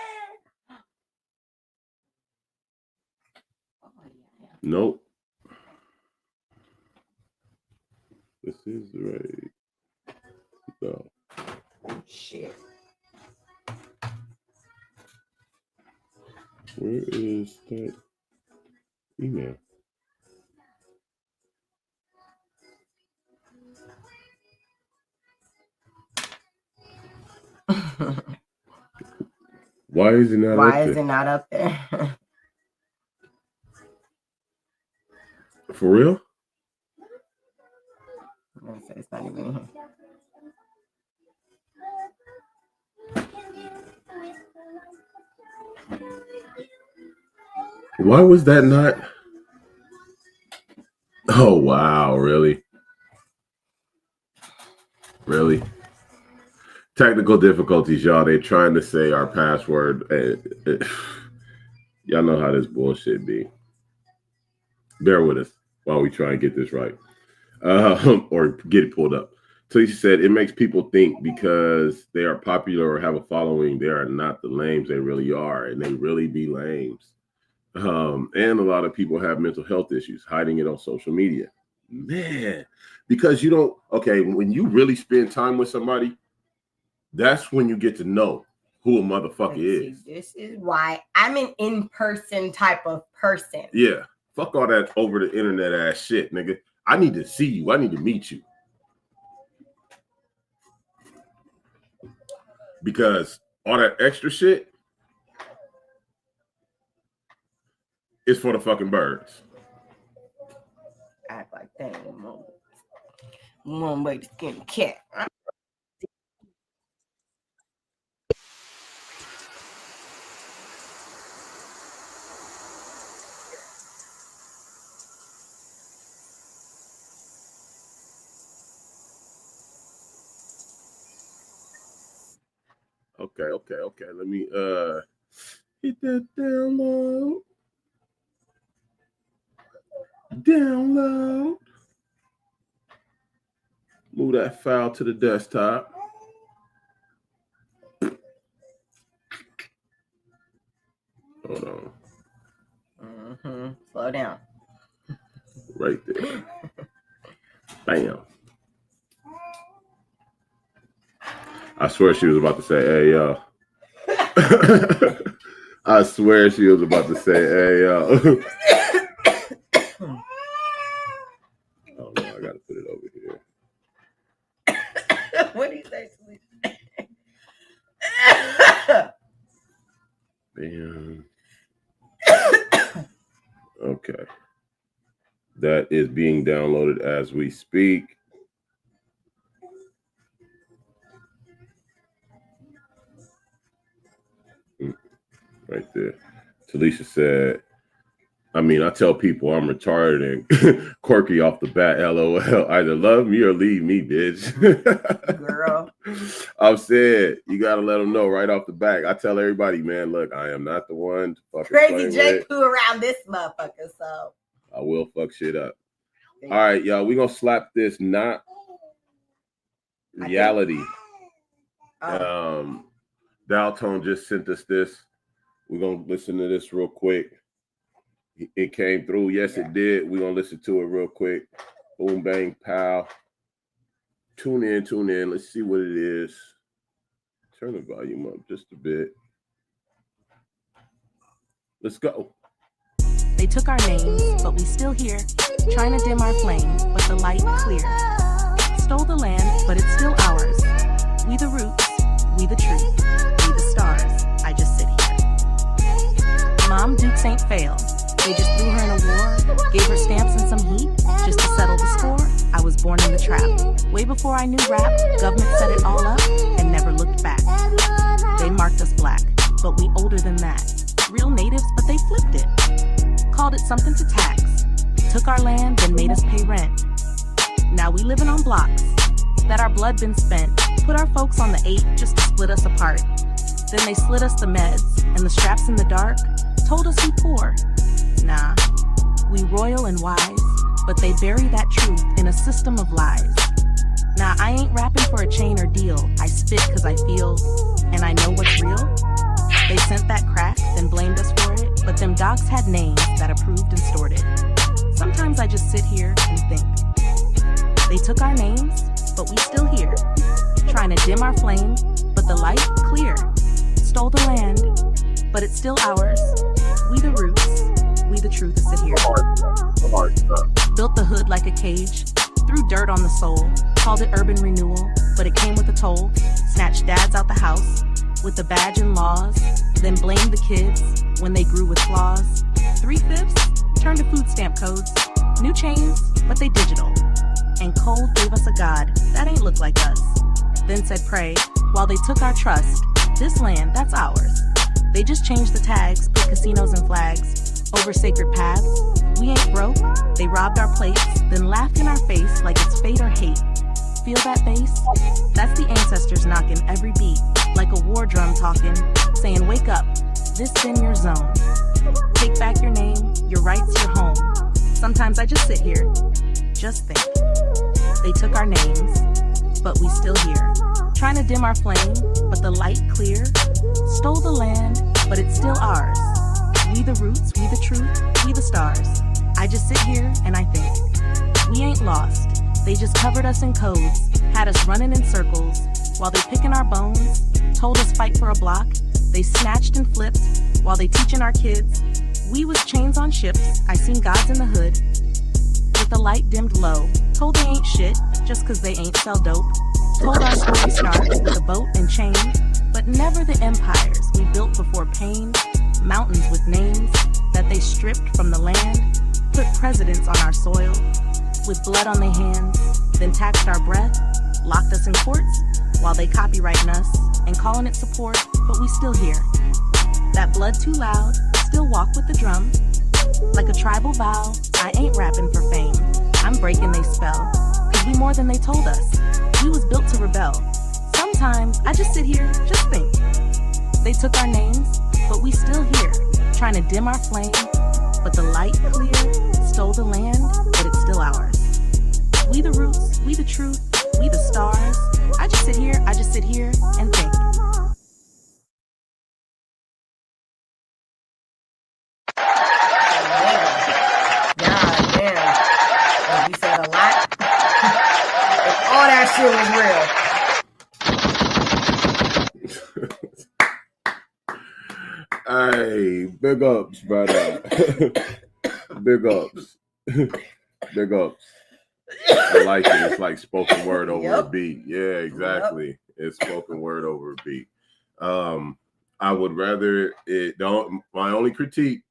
Nope. This is right. No. Shit. Where is that email? Why is it not up there? Why is it not up there? For real? I'm gonna say it's not even in here. Why was that not? Oh, wow. Really? Really? Technical difficulties, y'all. They trying to say our password. Y'all know how this bullshit be. Bear with us while we try and get this right. Or get it pulled up. So she said, it makes people think because they are popular or have a following, they are not the lames they really are. And they really be lames. And a lot of people have mental health issues, hiding it on social media. Man, because you don't, okay, when you really spend time with somebody, that's when you get to know who a motherfucker is. This is why I'm an in-person type of person. Yeah. Fuck all that over the internet ass shit, nigga. I need to see you. I need to meet you. Because all that extra shit is for the fucking birds. Act like that ain't one way to skin a cat. Okay. Let me hit that download. Move that file to the desktop. Hold on. Slow down. Right there. Bam. I swear she was about to say, hey, yo. I swear she was about to say, hey, yo. Oh, no, I got to put it over here. What do you say, Bam. Okay. That is being downloaded as we speak. Right there. Talisha said, I mean, I tell people I'm retarded and quirky off the bat, LOL. Either love me or leave me, bitch. girl? I've said, you got to let them know right off the back. I tell everybody, man, look, I am not the one to fucking Crazy J poo around this motherfucker, so. I will fuck shit up. All right, y'all, we're going to slap this not reality. Daltone just sent us this. We're going to listen to this real quick. It came through. Yes, it did. We're going to listen to it real quick. Boom, bang, pow. Tune in. Let's see what it is. Turn the volume up just a bit. Let's go. They took our names, but we still here, trying to dim our flame, but the light clear. Stole the land, but it's still ours. We the roots, we the truth, we the stars. I just sit here. Mom Dukes ain't fail. They just threw her in a war, gave her stamps and some heat, just to settle the score. I was born in the trap. Way before I knew rap, government set it all up and never looked back. They marked us black, but we older than that. Real natives, but they flipped it. Called it something to tax. Took our land, then made us pay rent. Now we living on blocks. That our blood been spent. Put our folks on the 8 just to split us apart. Then they slid us the meds, and the straps in the dark told us we poor. Nah, we royal and wise, but they bury that truth in a system of lies. Nah, I ain't rapping for a chain or deal. I spit cause I feel, and I know what's real. They sent that crack, then blamed us for it, but them dogs had names that approved and stored it. Sometimes I just sit here and think. They took our names, but we still here. Trying to dim our flame, but the light clear. Stole the land, but it's still ours. We the roots, we the truth sit here. Built the hood like a cage, threw dirt on the soul, called it urban renewal, but it came with a toll. Snatched dads out the house with the badge and laws, then blamed the kids when they grew with flaws. 3/5 turned to food stamp codes. New chains, but they digital. And Cold gave us a God that ain't look like us. Then said pray, while they took our trust. This land, that's ours. They just changed the tags, put casinos and flags over sacred paths. We ain't broke, they robbed our plates, then laughed in our face like it's fate or hate. Feel that bass? That's the ancestors knocking every beat, like a war drum talking, saying wake up, this been your zone. Take back your name, your rights, your home. Sometimes I just sit here, just think. They took our names, but we still here. Trying to dim our flame, but the light clear. Stole the land, but it's still ours. We the roots, we the truth, we the stars. I just sit here and I think. We ain't lost. They just covered us in codes, had us running in circles, while they picking our bones, told us fight for a block. They snatched and flipped, while they teaching our kids. We was chains on ships, I seen gods in the hood. With the light dimmed low, told they ain't shit, just cause they ain't sell dope. Told our story starts with a boat and chain, but never the empires we built before pain. Mountains with names that they stripped from the land, put presidents on our soil, with blood on their hands, then taxed our breath, locked us in courts, while they copyrighting us and calling it support, but we still here. That blood too loud, still walk with the drum. Like a tribal vow, I ain't rapping for fame. I'm breaking they spell, cause we more than they told us. We was built to rebel. Sometimes I just sit here, just think. They took our names, but we still here, trying to dim our flame. But the light clear, stole the land, but it's still ours. We the roots, we the truth, we the stars. I just sit here and think. God damn. You said a lot. And all that shit was real. Hey, big ups, brother. Big ups. Big ups. I like it. It's like spoken word over a beat. Yeah, exactly. Yep. It's spoken word over a beat. I would rather it don't. My only critique,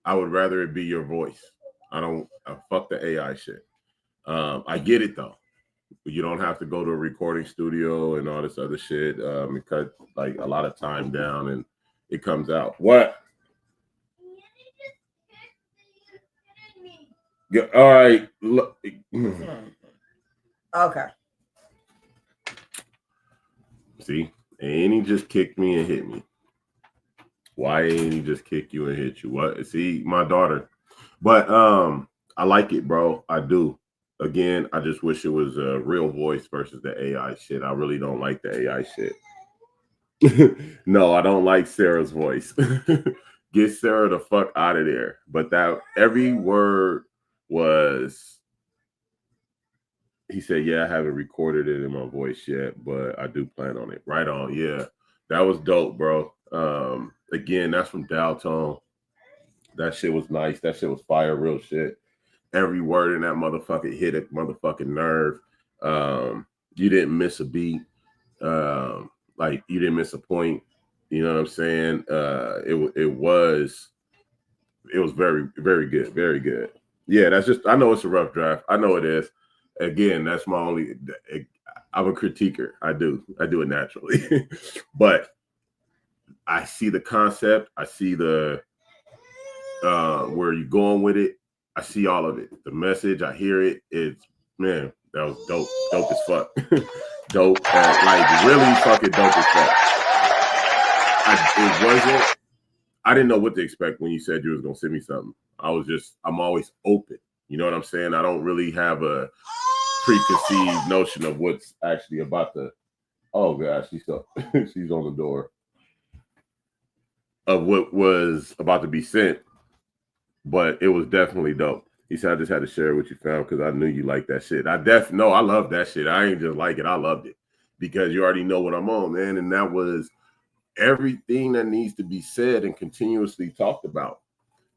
I would rather it be your voice. I fuck the AI shit. I get it though. You don't have to go to a recording studio and all this other shit. It cut like a lot of time down and it comes out. What? Yeah, all right. Look. Okay. See, and he just kicked me and hit me. Why ain't he just kick you and hit you? What? See, my daughter. But I like it, bro. I do. Again, I just wish it was a real voice versus the AI shit. I really don't like the AI shit. No, I don't like Sarah's voice. Get Sarah the fuck out of there. But that every word was, he said, yeah, I haven't recorded it in my voice yet, but I do plan on it. Right on. Yeah, that was dope, bro. Again, that's from Daltone. That shit was nice. That shit was fire, real shit. Every word in that motherfucker hit a motherfucking nerve. You didn't miss a beat. Like you didn't miss a point. You know what I'm saying? It was very, very good. Very good. Yeah, that's just, I know it's a rough draft. I know it is. Again, that's my only, I'm a critiquer. I do it naturally. But I see the concept. I see the where you're going with it. I see all of it. The message, I hear it. It's, man, that was dope. Dope as fuck. Dope. Like really fucking dope as fuck. I didn't know what to expect when you said you was going to send me something. I'm always open. You know what I'm saying? I don't really have a preconceived notion of what's actually about to, oh gosh, she's on the door. Of what was about to be sent. But it was definitely dope. He said, I just had to share what you found because I knew you liked that shit. I love that shit. I ain't just like it. I loved it because you already know what I'm on, man. And that was everything that needs to be said and continuously talked about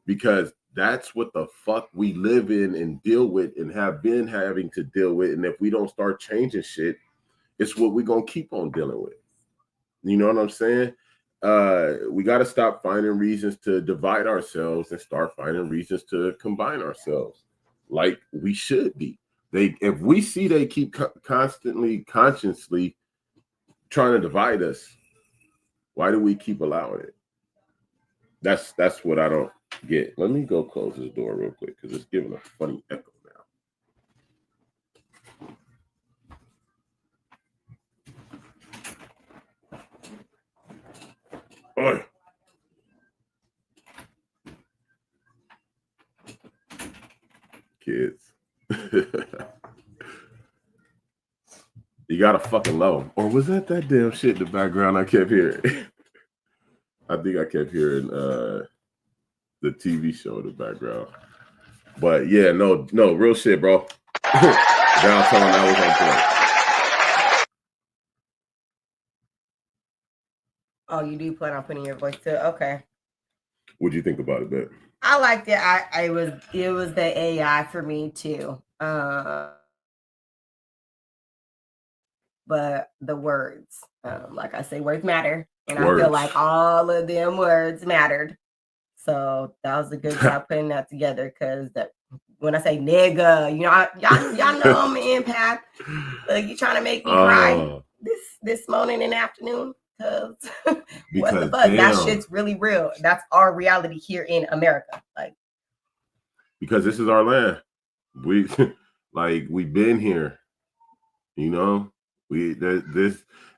because that's what the fuck we live in and deal with and have been having to deal with. And if we don't start changing shit, it's what we're going to keep on dealing with. You know what I'm saying? We got to stop finding reasons to divide ourselves and start finding reasons to combine ourselves. like we should be. If we see they keep constantly, consciously trying to divide us, why do we keep allowing it? That's what I don't get. Let me go close this door real quick because it's giving a funny echo now. Oi. Kids. You gotta fucking love them. Or was that damn shit in the background I kept hearing? I think I kept hearing the TV show in the background. But yeah, no, real shit, bro. Downtown, I was on point. Oh, you do plan on putting your voice to it? Okay. What'd you think about it, Ben? I liked it. It was the AI for me too. But the words, like I say, words matter, and words. I feel like all of them words mattered. So that was a good job putting that together. Because when I say nigga, y'all know I'm an empath. Like you trying to make me cry this morning and afternoon. Because what the fuck? Damn. That shit's really real. That's our reality here in America. Like, because this is our land. We've been here.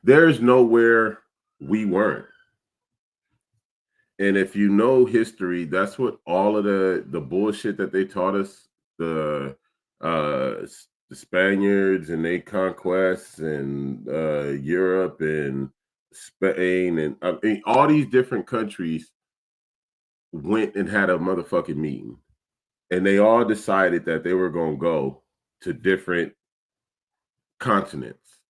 There's nowhere we weren't. And if you know history, that's what all of the bullshit that they taught us, the Spaniards and their conquests and Europe and Spain and all these different countries went and had a motherfucking meeting, and they all decided that they were going to go to different continents,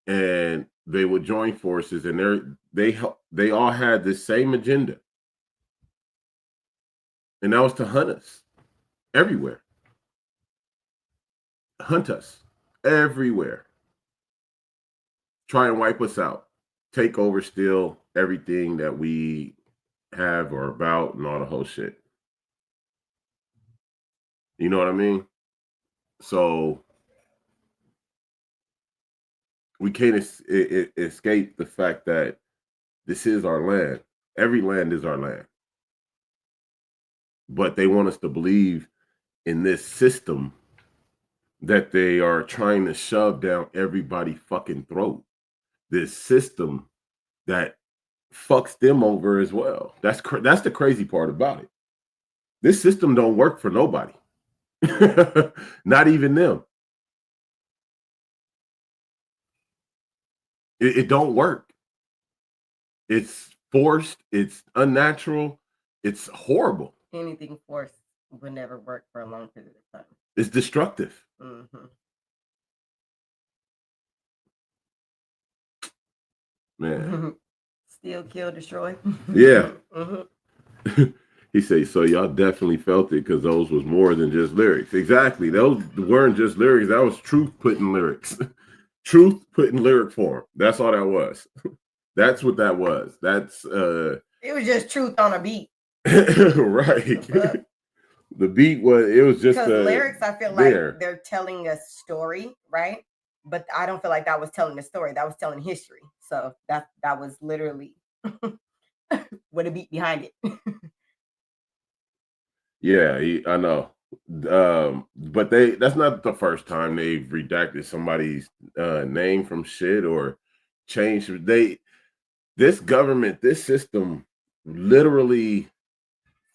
and they would join forces, and they all had the same agenda, and that was to hunt us everywhere, hunt us everywhere. Try and wipe us out, take over, steal everything that we have or about, and all the whole shit. You know what I mean? So we can't escape the fact that this is our land. Every land is our land. But they want us to believe in this system that they are trying to shove down everybody's fucking throat. This system that fucks them over as well. That's the crazy part about it. This system don't work for nobody. Not even them. It don't work. It's forced. It's unnatural. It's horrible. Anything forced would never work for a long period of time. It's destructive. Mm-hmm. Man. Steal, kill, destroy. Yeah. Mm-hmm. He says, so y'all definitely felt it because those was more than just lyrics. Exactly. Those weren't just lyrics. That was truth put in lyrics. Truth put in lyric form. That's all that was. That's what that was. That's it was just truth on a beat. Right. The beat was just because lyrics, I feel like they're telling a story, right? But I don't feel like that was telling the story. That was telling history. So that was literally with a beat behind it. Yeah, I know. But that's not the first time they've redacted somebody's name from shit or changed. This government, this system literally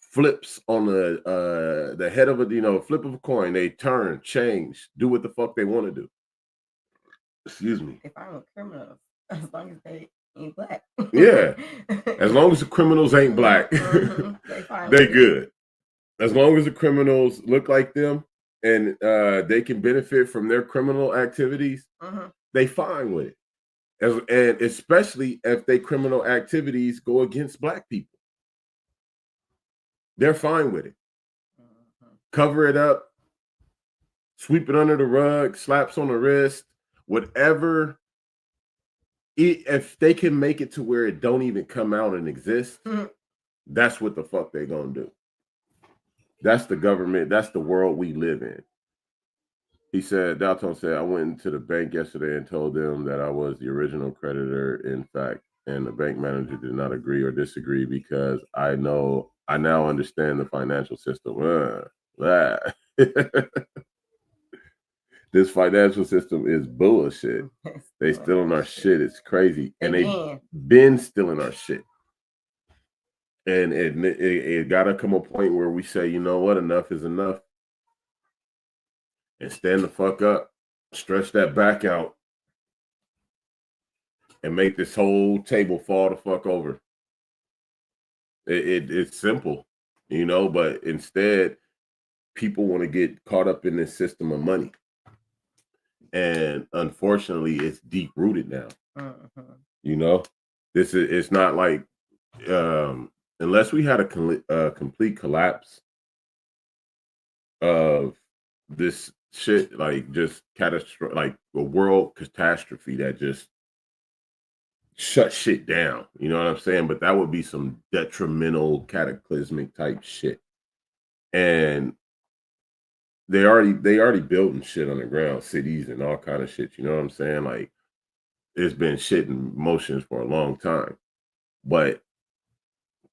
flips on the head of a, flip of a coin. They turn, change, do what the fuck they want to do. Excuse me. If I'm a criminal, as long as they ain't black. Yeah. As long as the criminals ain't black, they good. As long as the criminals look like them and they can benefit from their criminal activities, they fine with it. And especially if they criminal activities go against black people. They're fine with it. Cover it up, sweep it under the rug, slaps on the wrist, whatever. If they can make it to where it don't even come out and exist, that's what the fuck they gonna do. That's the government. That's the world we live in. He said, Dalton said, I went into the bank yesterday and told them that I was the original creditor, in fact, and the bank manager did not agree or disagree because I now understand the financial system. This financial system is bullshit. They stealing our shit. It's crazy. And they've been stealing our shit. And it got to come a point where we say, you know what, enough is enough. And stand the fuck up, stretch that back out, and make this whole table fall the fuck over. It's simple, you know, but instead, people want to get caught up in this system of money. And unfortunately, it's deep rooted now. Mm-hmm. You know, it's not like unless we had a complete collapse of this shit, like just catastrophe, like a world catastrophe that just shut shit down. You know what I'm saying? But that would be some detrimental, cataclysmic type shit. And they already building shit on the ground, cities and all kind of shit. You know what I'm saying? Like it's been shit in motions for a long time. But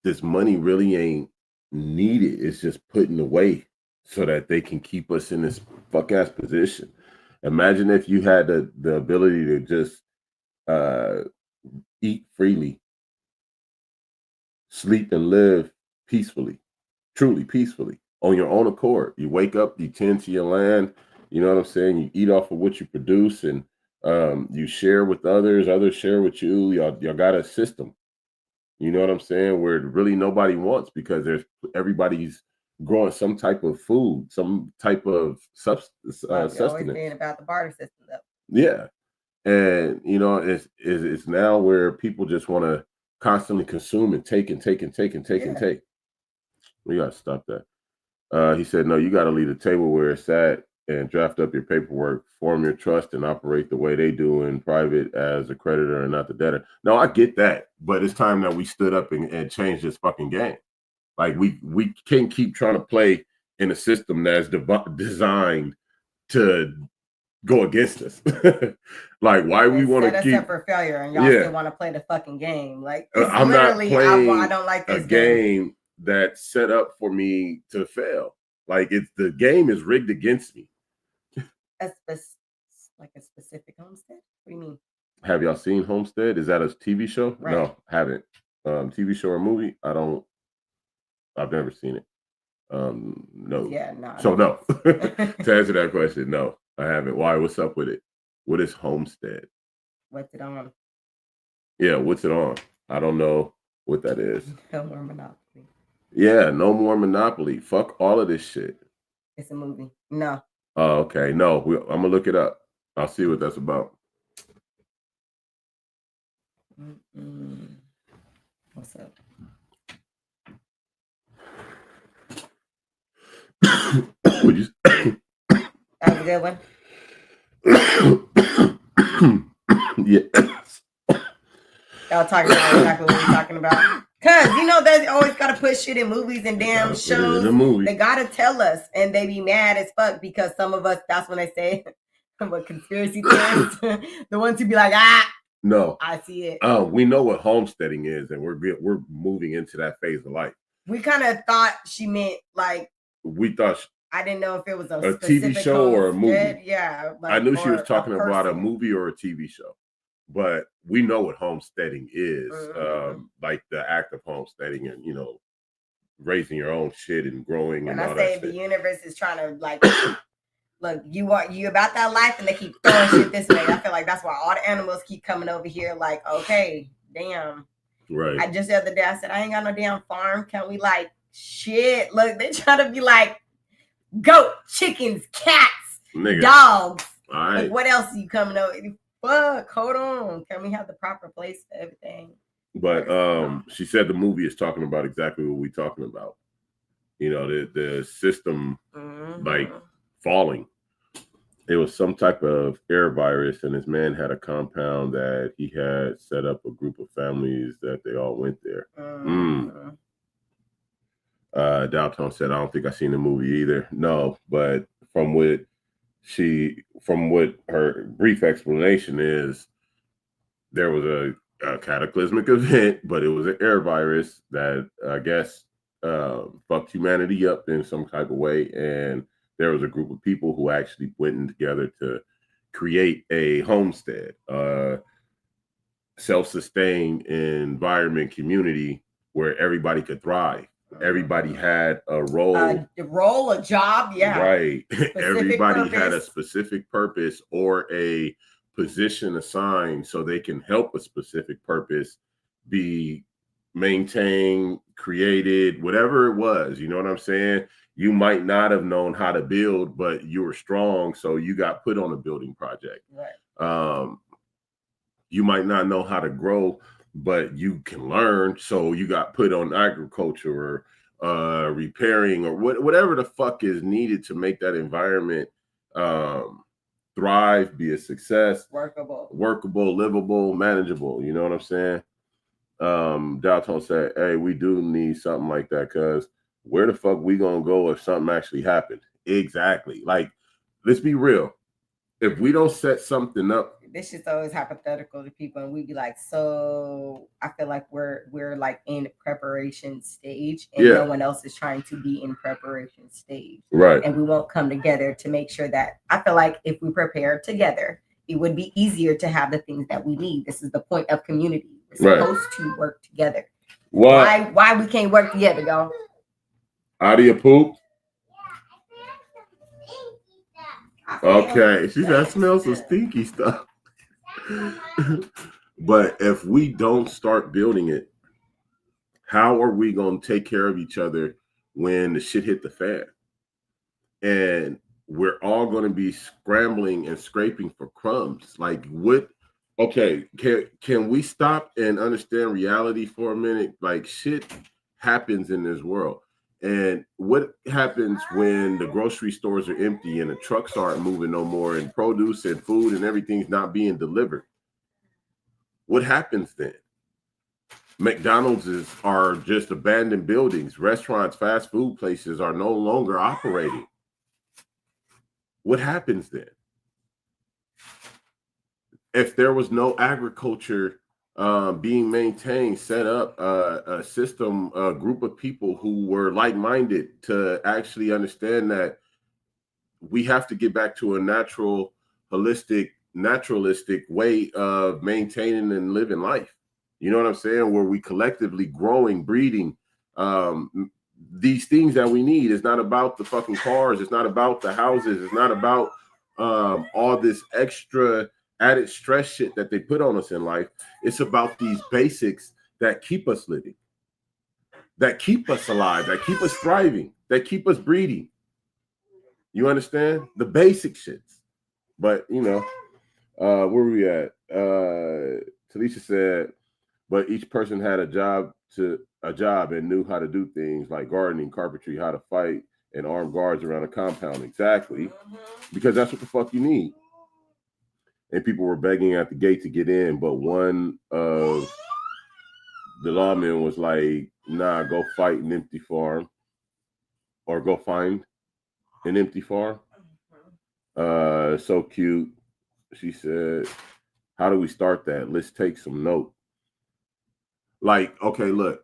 this money really ain't needed. It's just putting away so that they can keep us in this fuck ass position. Imagine if you had the ability to just eat freely, sleep and live peacefully, truly peacefully, on your own accord. You wake up, you tend to your land, you know what I'm saying? You eat off of what you produce, and you share with others share with you. Y'all got a system. You know what I'm saying? Where really nobody wants, because everybody's growing some type of food, some type of sustenance. Always being about the barter system, though. Yeah, and you know, it's now where people just want to constantly consume and take and take and take and take and take. We gotta stop that. He said, no, you got to leave the table where it's at and draft up your paperwork, form your trust, and operate the way they do in private as a creditor and not the debtor. No, I get that, but it's time that we stood up and changed this fucking game. Like we can't keep trying to play in a system that's designed to go against us. Like, why we want to keep set us up for failure, and y'all still want to play the fucking game? Like, I'm not playing I don't like this game that's set up for me to fail. Like, the game is rigged against me. Like a specific Homestead? What do you mean? Have y'all seen Homestead? Is that a TV show? Right. No, haven't. TV show or movie? I've never seen it. No. Yeah, no. So no. To answer that question, no, I haven't. Why? What's up with it? What is Homestead? What's it on? Yeah, what's it on? I don't know what that is. No more Monopoly. Yeah, no more Monopoly. Fuck all of this shit. It's a movie. No. Oh, okay. No, I'm gonna look it up. I'll see what that's about. What's up? Would you? That was a good one. Yes. Y'all talking about exactly what we're talking about. Cause you know they always gotta put shit in movies and damn shows. They gotta tell us, and they be mad as fuck because some of us. That's when they say, "What conspiracy theorists?" The ones who be like, no, I see it. We know what homesteading is, and we're moving into that phase of life. We kind of thought she meant like. We thought. I didn't know if it was a TV show or a movie. Yeah, like, I knew she was talking about a movie or a TV show, but we know what homesteading is. Like the act of homesteading, and raising your own shit and growing. When and all I say that the shit. Universe is trying to like, look, you about that life, and they keep throwing shit this way. I feel like that's why all the animals keep coming over here. Like, okay, damn. Right. I just the other day I said I ain't got no damn farm. Can we like shit? Look, they try to be like goat, chickens, cats, dogs. All right. Like, what else are you coming over? Fuck, hold on. Can we have the proper place for everything? But she said the movie is talking about exactly what we're talking about. The system like falling. It was some type of air virus, and this man had a compound that he had set up a group of families that they all went there. Dalton said, I don't think I've seen the movie either. No, but from what her brief explanation is, there was a cataclysmic event, but it was an air virus that I guess fucked humanity up in some type of way. And there was a group of people who actually went in together to create a homestead, self-sustained environment community where everybody could thrive. Everybody had a role, a job, yeah, right. Everybody purpose. Had a specific purpose or a position assigned, so they can help a specific purpose be maintained, created, whatever it was. You know what I'm saying? You might not have known how to build, but you were strong, so you got put on a building project. Right. You might not know how to grow, but you can learn, so you got put on agriculture or repairing or whatever the fuck is needed to make that environment thrive, be a success, workable, livable, manageable. You know what I'm saying? Dalton said, hey, we do need something like that, because where the fuck we gonna go if something actually happened? Exactly. Like, let's be real. If we don't set something up, this shit's always hypothetical to people, and we'd be like, so I feel like we're like in preparation stage, and no one else is trying to be in preparation stage, right? And we won't come together to make sure that, I feel like if we prepare together, it would be easier to have the things that we need. This is the point of community. We're supposed to work together. What? Why we can't work together, y'all? Out of your poop? Okay, she said, I smell some stinky stuff. But if we don't start building it, how are we going to take care of each other when the shit hit the fan? And we're all going to be scrambling and scraping for crumbs. Like, what? Okay, can we stop and understand reality for a minute? Like, shit happens in this world. And what happens when the grocery stores are empty and the trucks aren't moving no more, and produce and food and everything's not being delivered? What happens then? McDonald's are just abandoned buildings. Restaurants, fast food places are no longer operating. What happens then? If there was no agriculture being maintained, set up a system, a group of people who were like-minded to actually understand that we have to get back to a natural, holistic, naturalistic way of maintaining and living life. You know what I'm saying? Where we collectively growing, breeding these things that we need. It's not about the fucking cars. It's not about the houses. It's not about all this extra added stress shit that they put on us in life. It's about these basics that keep us living, that keep us alive, that keep us thriving, that keep us breeding. You understand? The basic shits. But, you know, where were we at? Talisha said, but each person had a job and knew how to do things like gardening, carpentry, how to fight, and armed guards around a compound. Exactly. Because that's what the fuck you need. And people were begging at the gate to get in, but one of the lawmen was like, nah, go fight an empty farm, or go find an empty farm. So cute. She said, how do we start that? Let's take some note. Like, okay, look,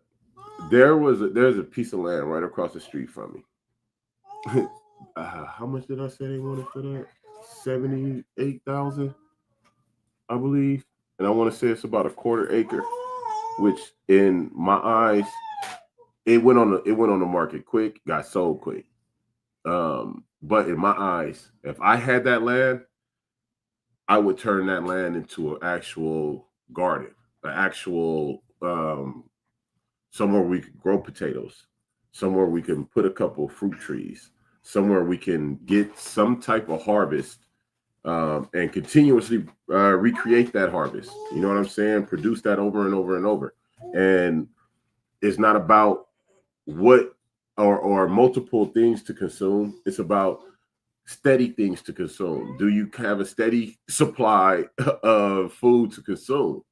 there's a piece of land right across the street from me. How much did I say they wanted for that? 78,000, I believe. And I want to say it's about a quarter acre, which in my eyes, it went on the market quick, got sold quick. But in my eyes, if I had that land, I would turn that land into an actual garden, an actual somewhere we could grow potatoes, somewhere we can put a couple of fruit trees, somewhere we can get some type of harvest and continuously recreate that harvest. You know what I'm saying? Produce that over and over and over. And it's not about what or multiple things to consume. It's about steady things to consume. Do you have a steady supply of food to consume?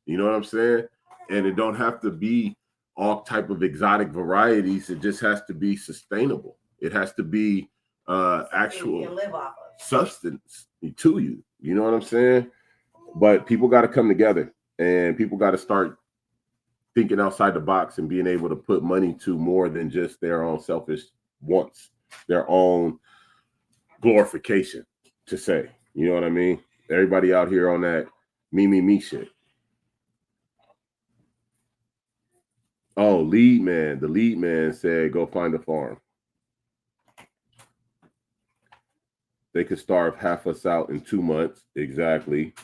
You know what I'm saying? And it don't have to be all type of exotic varieties. It just has to be sustainable. It has to be actual you can live off of. substance to you. You know what I'm saying? But people got to come together, and people got to start thinking outside the box and being able to put money to more than just their own selfish wants, their own glorification, to say. You know what I mean? Everybody out here on that me shit. Oh, lead man. The lead man said, go find a farm. They could starve half us out in 2 months. Exactly.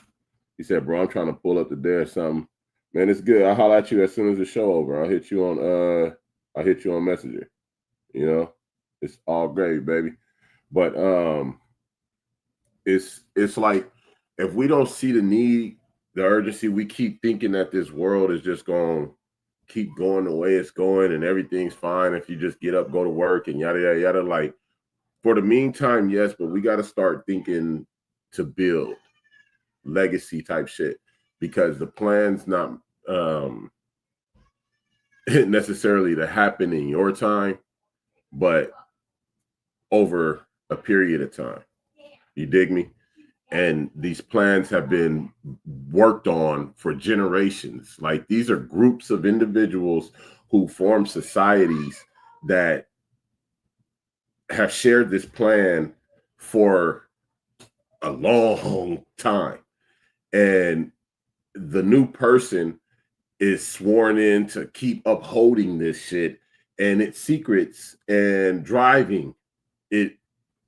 He said, bro, I'm trying to pull up the day or something. Man, it's good. I'll holler at you as soon as the show over. I'll hit you on Messenger. You know, it's all great, baby. But it's like, if we don't see the need, the urgency, we keep thinking that this world is just going to keep going the way it's going and everything's fine if you just get up, go to work and yada, yada, yada. Like, for the meantime, yes, but we got to start thinking to build legacy type shit, because the plan's not necessarily to happen in your time, but over a period of time. You dig me? And these plans have been worked on for generations. Like, these are groups of individuals who form societies that have shared this plan for a long time. And the new person is sworn in to keep upholding this shit and its secrets and driving it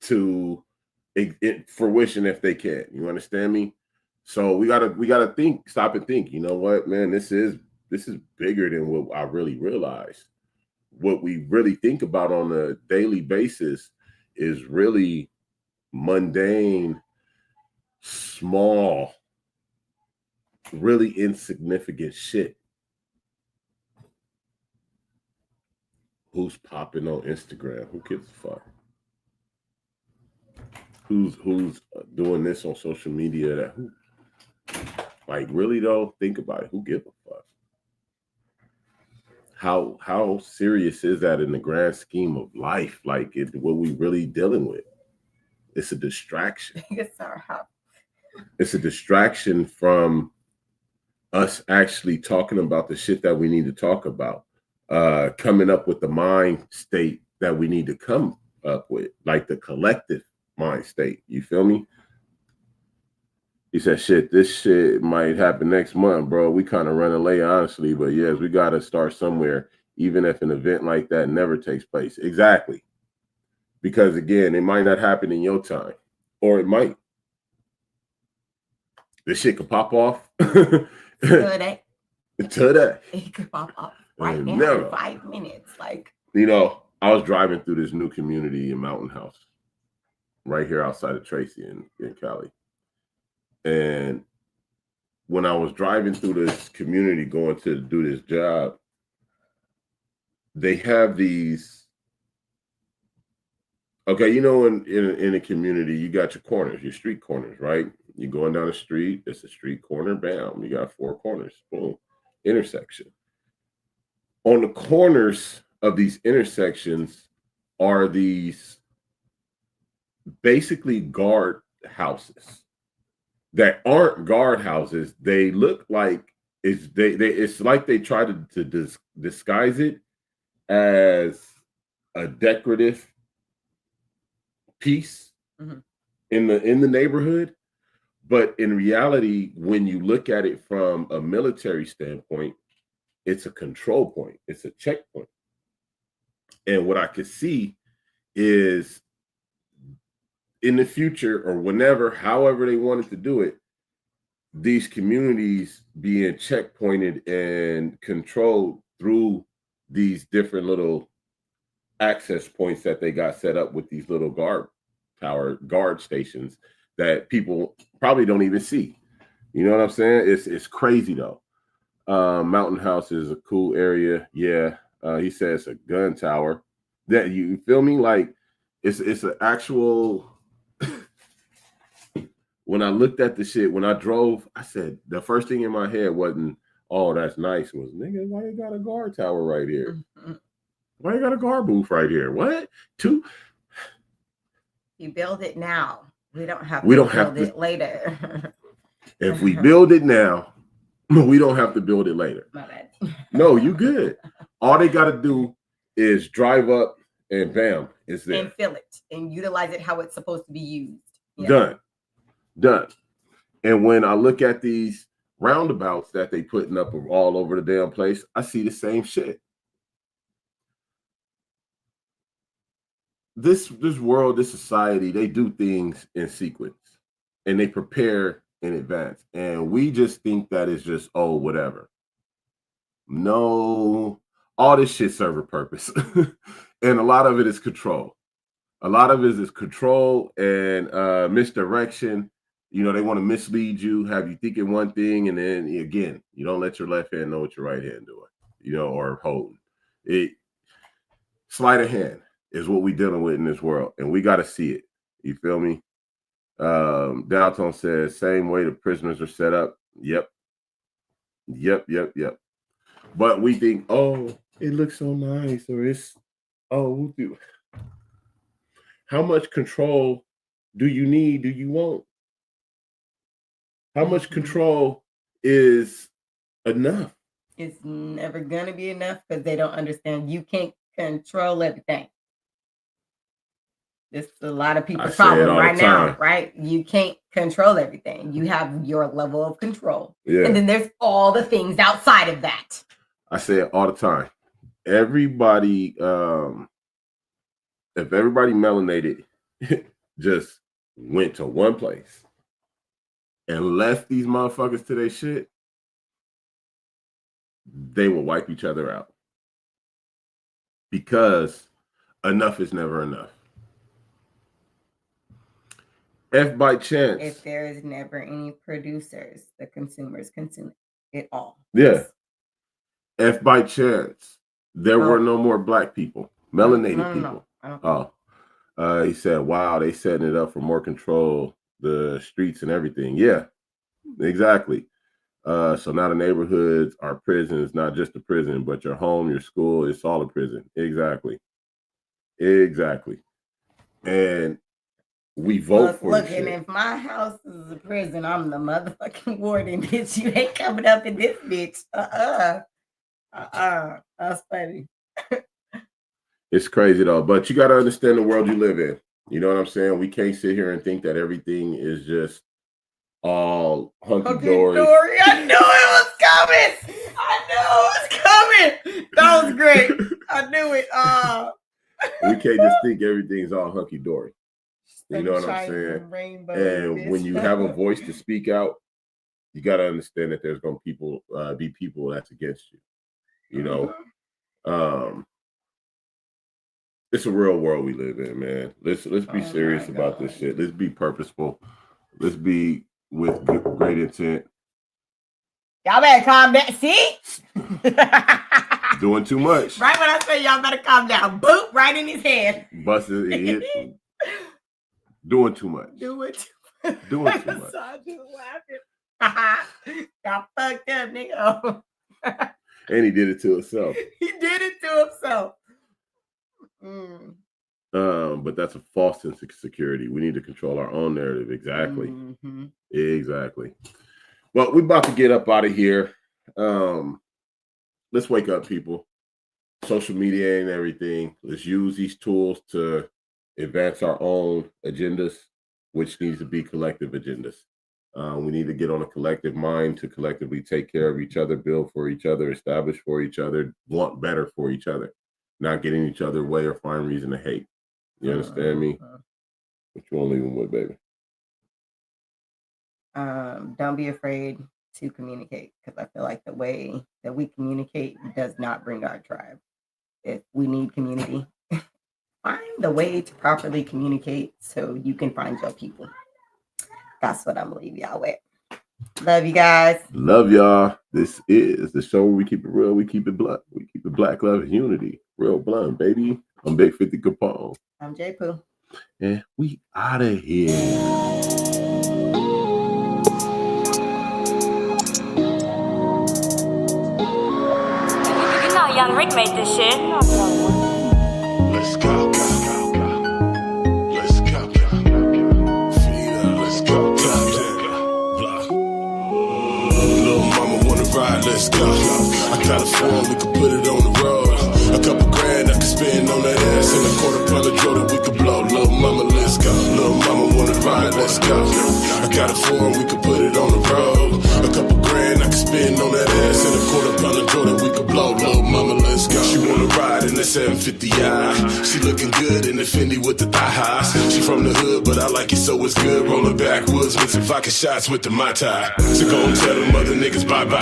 to fruition if they can. You understand me? So we gotta think, stop and think. You know what, man? This is bigger than what I really realized. What we really think about on a daily basis is really mundane, small, really insignificant shit. Who's popping on Instagram? Who gives a fuck? Who's doing this on social media? That who? Like, really though, think about it. Who gives a fuck? How serious is that in the grand scheme of life? Like, what we really dealing with? It's a distraction. It's a distraction from us actually talking about the shit that we need to talk about, coming up with the mind state that we need to come up with, like the collective mind state. You feel me? He said, shit, this shit might happen next month, bro. We kind of running late, honestly, but yes, we got to start somewhere, even if an event like that never takes place. Exactly. Because again, it might not happen in your time, or it might. This shit could pop off. Today. It could pop up right now in 5 minutes. Like, you know, I was driving through this new community in Mountain House, right here outside of Tracy in Cali. And when I was driving through this community going to do this job, they have these. Okay, you know, in a community, you got your corners, your street corners, right? You're going down the street, it's a street corner, bam, you got 4 corners, boom, intersection. On the corners of these intersections are these basically guard houses that aren't guard houses. They look like it's like they try to disguise it as a decorative piece in the neighborhood. But in reality, when you look at it from a military standpoint, it's a control point. It's a checkpoint. And what I could see is in the future, or whenever, however they wanted to do it, these communities being checkpointed and controlled through these different little access points that they got set up with these little guard stations that people probably don't even see. You know what I'm saying? It's crazy though. Mountain House is a cool area. Yeah. He says it's a gun tower. That, you feel me? Like, it's an actual. When I looked at the shit, when I drove, I said the first thing in my head wasn't, oh, that's nice. Was nigga, why you got a guard tower right here? Mhm. Why you got a guard booth right here? What? Two? You build it now. We don't have We to don't have build to- it later. If we build it now, we don't have to build it later. My bad. No, you good. All they got to do is drive up and bam, it's there. And fill it and utilize it how it's supposed to be used. Yeah. Done. And when I look at these roundabouts that they putting up all over the damn place, I see the same shit. This world, this society, they do things in sequence and they prepare in advance. And we just think that it's just, oh, whatever. No, all this shit serve a purpose. And a lot of it is control. A lot of it is control and misdirection. You know, they want to mislead you, have you thinking one thing, and then again, you don't let your left hand know what your right hand doing, you know, or holding. Sleight of hand is what we dealing with in this world, and we got to see it. You feel me? Dalton says, same way the prisoners are set up. Yep. But we think, oh, it looks so nice, or it's, oh, how much control do you need? Do you want? How much control is enough? It's never going to be enough because they don't understand you can't control everything. This is a lot of people's problem right now, right? You can't control everything. You have your level of control. Yeah. And then there's all the things outside of that. I say it all the time. Everybody, if everybody melanated just went to one place and left these motherfuckers to their shit, they will wipe each other out. Because enough is never enough. If by chance, if there is never any producers, the consumers consume it all. Yeah. If by chance there were no more black people, melanated people. No. He said, wow, they setting it up for more control, the streets and everything. Yeah, exactly. So now the neighborhoods are prisons, not just a prison, but your home, your school, it's all a prison. Exactly. And we vote for look, and if my house is a prison, I'm the motherfucking warden, bitch. You ain't coming up in this bitch. That's funny. It's crazy though, but you got to understand the world you live in. You know what I'm saying? We can't sit here and think that everything is just all hunky-dory. I knew it was coming. That was great. I knew it. We can't just think everything's all hunky-dory. You know what I'm saying? And when you have a voice to speak out, you got to understand that there's going to be people that's against you. You know, it's a real world we live in, man. Let's be serious about this shit. Let's be purposeful. Let's be with great intent. Y'all better calm down. See? Doing too much. Right when I say y'all better calm down. Boop, right in his head. Busted it. Doing too much. Doing too much. Y'all fucked up, nigga. And he did it to himself. But that's a false sense of security. We need to control our own narrative. Exactly. Mm-hmm. Exactly. Well, we're about to get up out of here. Let's wake up, people. Social media and everything. Let's use these tools to advance our own agendas, which needs to be collective agendas. We need to get on a collective mind to collectively take care of each other, build for each other, establish for each other, want better for each other, not get in each other's way or find reason to hate. You understand me? What you want to leave them with, baby? Don't be afraid to communicate, because I feel like the way that we communicate does not bring our tribe. If we need community, find the way to properly communicate so you can find your people. That's what I'm gonna leave y'all with. Love you guys. Love y'all. This is the show where we keep it real, we keep it blunt, we keep it black, love, and unity. Real blunt, baby. I'm Big 50 Capone. I'm J Pooh. And we out of here. Rick made this shit. Let's go, go, go, go. Let's go, go. Feet up, let's go, go, go. Little mama wanna ride, let's go. I got a phone, we can put it on the road. A couple grand I can spend on that ass and a quarter pound of Jordan we can blow. Little mama, let's go. Little mama wanna ride, let's go. I got a phone, we can put it on the road. A couple grand I can spend on that ass and a quarter pound of Jordan we can blow. Little mama, let's go. She wanna ride in the 750i. She looking good in the Fendi with the thigh highs. She from the hood, but I like it so it's good. Rolling backwoods, mixing vodka shots with the Mai Tai. So go and tell them other niggas bye-bye.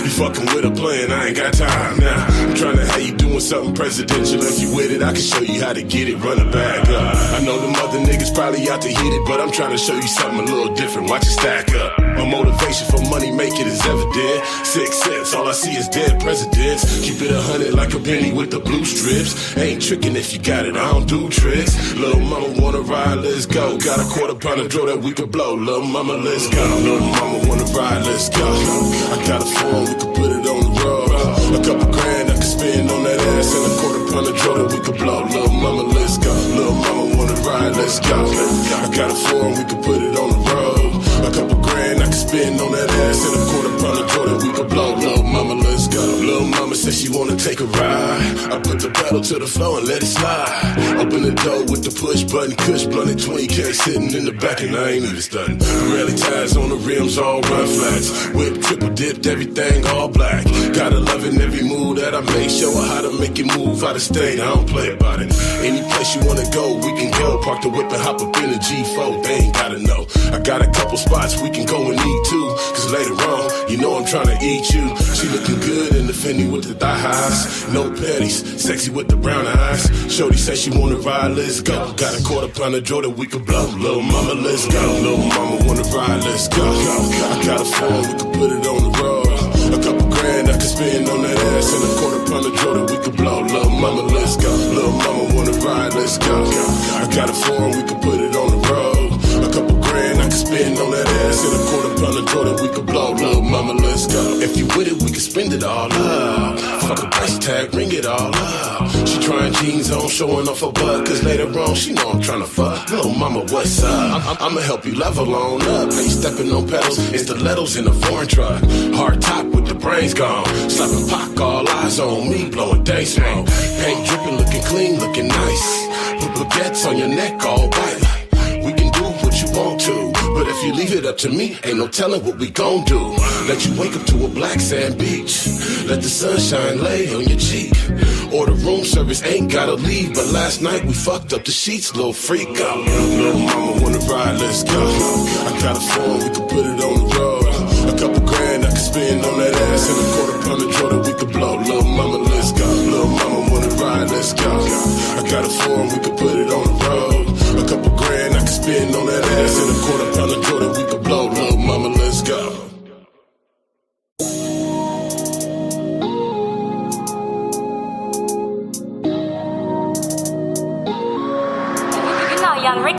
You fucking with a plan, I ain't got time now. I'm trying to have you doing something presidential. If you with it, I can show you how to get it, run it back up. I know them other niggas probably out to hit it, but I'm trying to show you something a little different. Watch it stack up. My motivation for money making is evident. 6 cents, all I see is dead presidents. Keep it 100 like a penny with the blue strips. Ain't tricking if you got it, I don't do tricks. Little mama wanna ride, let's go. Got a quarter pound of draw that we could blow. Little mama, let's go. Little mama wanna ride, let's go. I got a phone, we could put it on the road. A couple grand I could spend on that ass and a quarter pound of draw that we could blow. Little mama, let's go. Little mama wanna ride, let's go. I got a phone, we could put it on the road. A couple grand I could spend on that ass and a quarter pound of draw that we could blow. Little mama, let's go. Little mama said she wanna take a ride. I put the pedal to the floor and let it slide. Open the door with the push button, Kush blunted 20K sitting in the back and I ain't even stunning. Rally ties on the rims, all run flats. Whip triple dipped, everything all black. Gotta love it in every move that I make. Show her how to make it move out of state. I don't play about it. Any place you wanna go, we can go. Park the whip and hop up in a G4. They ain't gotta know. I got a couple spots we can go and eat too. Cause later on, you know I'm tryna eat you. She looking good in the Fendi with the thigh highs. No petties, sexy with the brown eyes. Shorty say she wanna ride, let's go. Got a quarter pound of Jordan we can blow. Little mama, let's go. Little mama wanna ride, let's go. I got a phone, we can put it on the road. A couple grand I can spend on that ass and a quarter pound of Jordan we can blow. Little mama, let's go. Little mama wanna ride, let's go. I got a phone, we can put it on the road. A couple grand I can spend on that ass and a quarter pound of Jordan we can blow. Little mama, let's go. If you with it, we can spend it all up. Fuck a price tag, ring it all up. She trying jeans on, showing off her butt, cause later on she know I'm tryna fuck. Little mama, what's up? I'ma help you level on up. Ain't stepping on pedals, it's stilettos in a foreign truck. Hard top with the brains gone. Slapping Pac, all eyes on me, blowing day smoke. Paint dripping, looking clean, looking nice. Put baguettes on your neck, all white. We can do what you want to, but if you leave it up to me, ain't no telling what we gon' do. Let you wake up to a black sand beach. Let the sunshine lay on your cheek. Order room service, ain't gotta leave. But last night we fucked up the sheets, little freak out. Little mama wanna ride, let's go. I got a phone, we can put it on the road. A couple grand I can spend on that ass and a quarter pound of Jordan we can blow. Little mama, let's go. Little mama wanna ride, let's go. I got a phone, we can put it on the road. A couple grand I can spend on that ass and a quarter pound of Jordan we can blow. Little mama, let's go. You know, young Rick